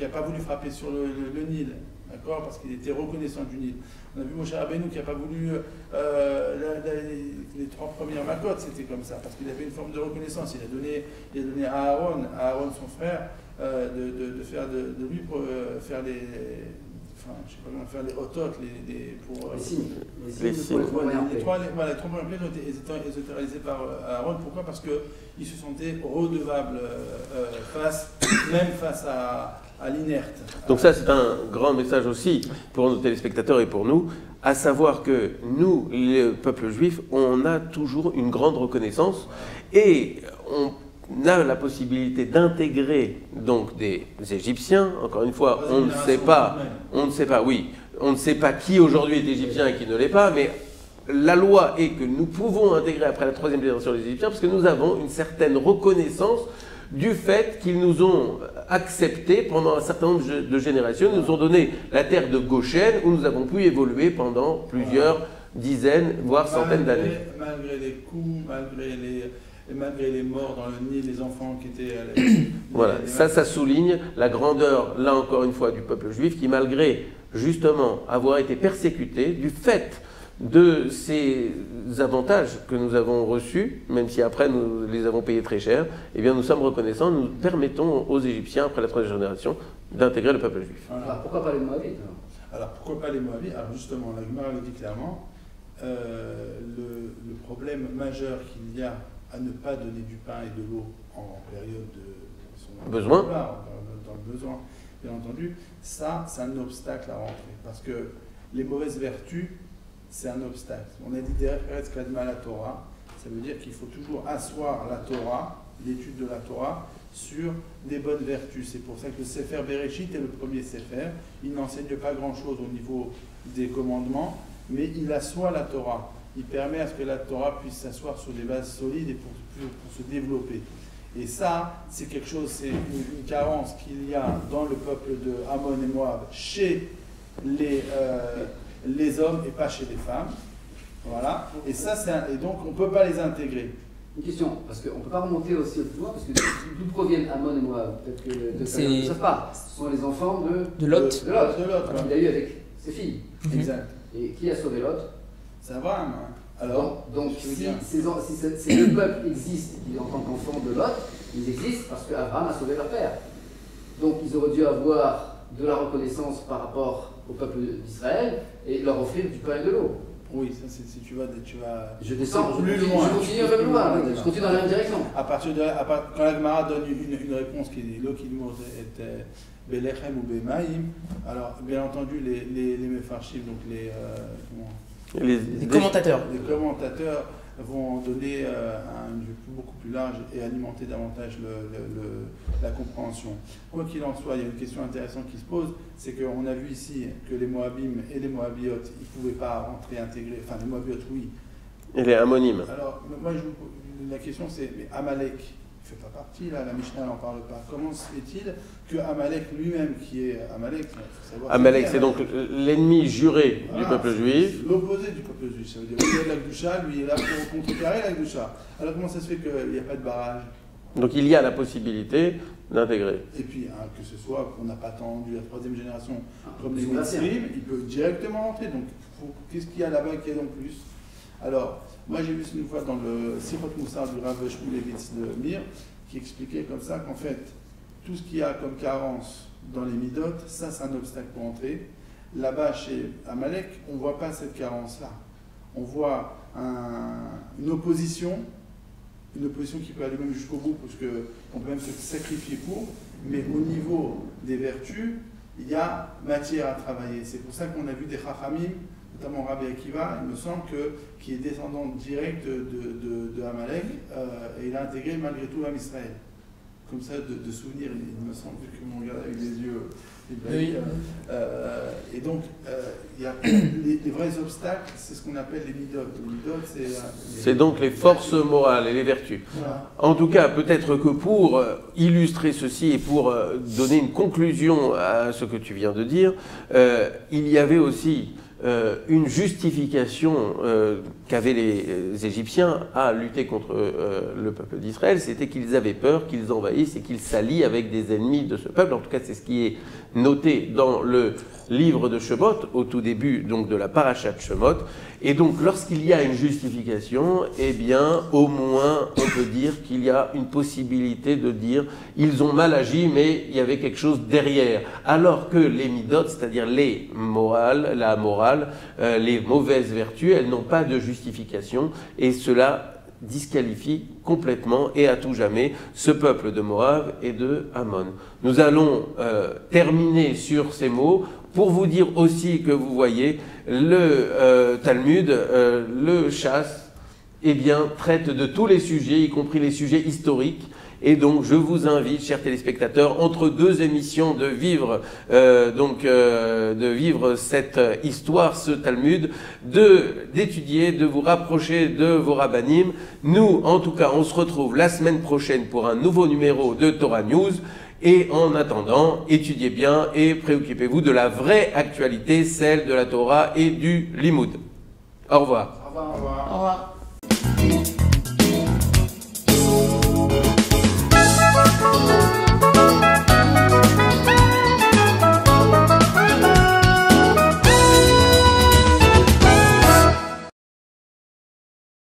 n'a pas voulu frapper sur le Nil, d'accord, parce qu'il était reconnaissant du Nil. On a vu Moshe Rabbeinu qui n'a pas voulu, les 3 premières Makot, c'était comme ça, parce qu'il avait une forme de reconnaissance. Il a donné à Aaron son frère, de faire enfin, je sais pas comment faire, les otot, pour... Les signes. Les signes. Les trois premières plaies ont été réalisées par Aaron. Pourquoi? Parce qu'ils se sentaient redevables même face à l'inerte. Donc ça, c'est un grand message aussi pour nos téléspectateurs et pour nous, à savoir que nous, le peuple juif, on a toujours une grande reconnaissance et on a la possibilité d'intégrer donc des Égyptiens. Encore une fois, on ne sait pas, oui, on ne sait pas qui aujourd'hui est égyptien et qui ne l'est pas, mais la loi est que nous pouvons intégrer après la troisième génération les Égyptiens parce que nous avons une certaine reconnaissance du fait qu'ils nous ont acceptés pendant un certain nombre de générations, ils nous ont donné la terre de Goshen où nous avons pu évoluer pendant plusieurs dizaines, voire centaines d'années. Malgré les coups, malgré les morts dans le Nil, les enfants qui étaient... Voilà, ça souligne la grandeur, là encore une fois, du peuple juif qui, malgré justement avoir été persécuté, du fait de ces avantages que nous avons reçus, même si après nous les avons payés très cher, eh bien nous sommes reconnaissants, nous permettons aux Égyptiens, après la troisième génération, d'intégrer le peuple juif. Voilà. Alors, pourquoi pas les Moabites alors pourquoi pas les Moabites? Alors justement, la Gemara le dit clairement, le problème majeur qu'il y a à ne pas donner du pain et de l'eau en période de besoin, dans le besoin, bien entendu, ça c'est un obstacle à rentrer, parce que les mauvaises vertus, c'est un obstacle. On a dit derrière la Torah, ça veut dire qu'il faut toujours asseoir la Torah, l'étude de la Torah, sur des bonnes vertus. C'est pour ça que le Sefer Bereshit est le premier Sefer. Il n'enseigne pas grand-chose au niveau des commandements, mais il assoit la Torah. Il permet à ce que la Torah puisse s'asseoir sur des bases solides et pour se développer. Et ça, c'est quelque chose, c'est une carence qu'il y a dans le peuple de Ammon et Moab chez les hommes et pas chez les femmes. Voilà. Et ça, et donc on ne peut pas les intégrer. Une question, parce qu'on ne peut pas remonter aussi au plus loin, parce que d'où proviennent Ammon et Moab? Peut-être que C'est- ne savent pas. Ce sont les enfants de Lot. De Lot. De Lot, Qu'il ouais. a eu avec ses filles. Exact. Et qui a sauvé Lot? C'est Abraham. Hein. Alors, donc je veux si dire- ces deux peuples existent en tant qu'enfants de Lot, ils existent parce qu'Abraham a sauvé leur père. Donc ils auraient dû avoir de la reconnaissance par rapport au peuple d'Israël et leur offrir du pain et de l'eau. oui, ça, c'est si tu vas Je descends, plus je loin. continue un peu plus loin, je continue dans la même direction. À partir de quand la Gemara donne une réponse qui est l'Okilmour était Belechem ou Bemaïm, alors bien entendu les Mefarshim, donc Les commentateurs. les commentateurs vont donner un vue beaucoup plus large et alimenter davantage la compréhension. Quoi qu'il en soit, il y a une question intéressante qui se pose, c'est qu'on a vu ici que les Moabim et les Moabiotes, ils ne pouvaient pas rentrer intégrer, enfin les Moabiotes oui. Et les ammonimes. Alors moi la question c'est, mais Amalek ne fait pas partie, là la Mishnah n'en parle pas. Comment se fait-il que Amalek lui-même, qui est Amalek, faut savoir Amalek, qui est c'est donc l'ennemi juré du peuple juif. c'est l'opposé du peuple juif. Ça veut dire qu'il y a de la Gdusha, lui il est là pour contrecarrer la Gdusha. Alors comment ça se fait qu'il n'y a pas de barrage? Donc il y a la possibilité d'intégrer. Et puis, que ce soit qu'on n'a pas attendu la troisième génération comme ils les sont passés, Mitzrim, il peut directement rentrer. Donc, qu'est-ce qu'il y a là-bas qui est en plus? Alors, moi j'ai vu une fois dans le Sirot Moussar du Rav Shmulevitz de Mir, qui expliquait comme ça qu'en fait, tout ce qu'il y a comme carence dans les Midot, ça c'est un obstacle pour entrer. Là-bas, chez Amalek, on ne voit pas cette carence-là. On voit une opposition qui peut aller même jusqu'au bout, parce qu'on peut même se sacrifier pour, mais au niveau des vertus, il y a matière à travailler. C'est pour ça qu'on a vu des Chachamim, notamment Rabbi Akiva, il me semble, qui est descendant direct de Amalek, et il a intégré malgré tout l'âme Israël. Comme ça, de souvenir, il me semble, vu que mon gars avec les yeux ébahis. Et donc, il y a les vrais obstacles, c'est ce qu'on appelle les midot. Les midot, C'est donc les forces morales et les vertus. Voilà. En tout cas, peut-être que pour illustrer ceci et pour donner une conclusion à ce que tu viens de dire, il y avait aussi une justification qu'avaient les Égyptiens à lutter contre le peuple d'Israël, c'était qu'ils avaient peur qu'ils envahissent et qu'ils s'allient avec des ennemis de ce peuple. En tout cas, c'est ce qui est noté dans le livre de Shemot, au tout début donc de la parasha de Shemot. Et donc, lorsqu'il y a une justification, eh bien, au moins, on peut dire qu'il y a une possibilité de dire ils ont mal agi, mais il y avait quelque chose derrière. Alors que les midot, c'est-à-dire les morales, la morale, les mauvaises vertus, elles n'ont pas de justification, et cela disqualifie complètement et à tout jamais ce peuple de Moab et de Ammon. Nous allons terminer sur ces mots pour vous dire aussi que vous voyez, le Talmud, le Chasse, eh bien, traite de tous les sujets, y compris les sujets historiques. Et donc, je vous invite, chers téléspectateurs, entre deux émissions, de vivre cette histoire, ce Talmud, d'étudier, de vous rapprocher de vos rabbanim. Nous, en tout cas, on se retrouve la semaine prochaine pour un nouveau numéro de Torah News. Et en attendant, étudiez bien et préoccupez-vous de la vraie actualité, celle de la Torah et du Limoud. Au revoir. Au revoir. Au revoir.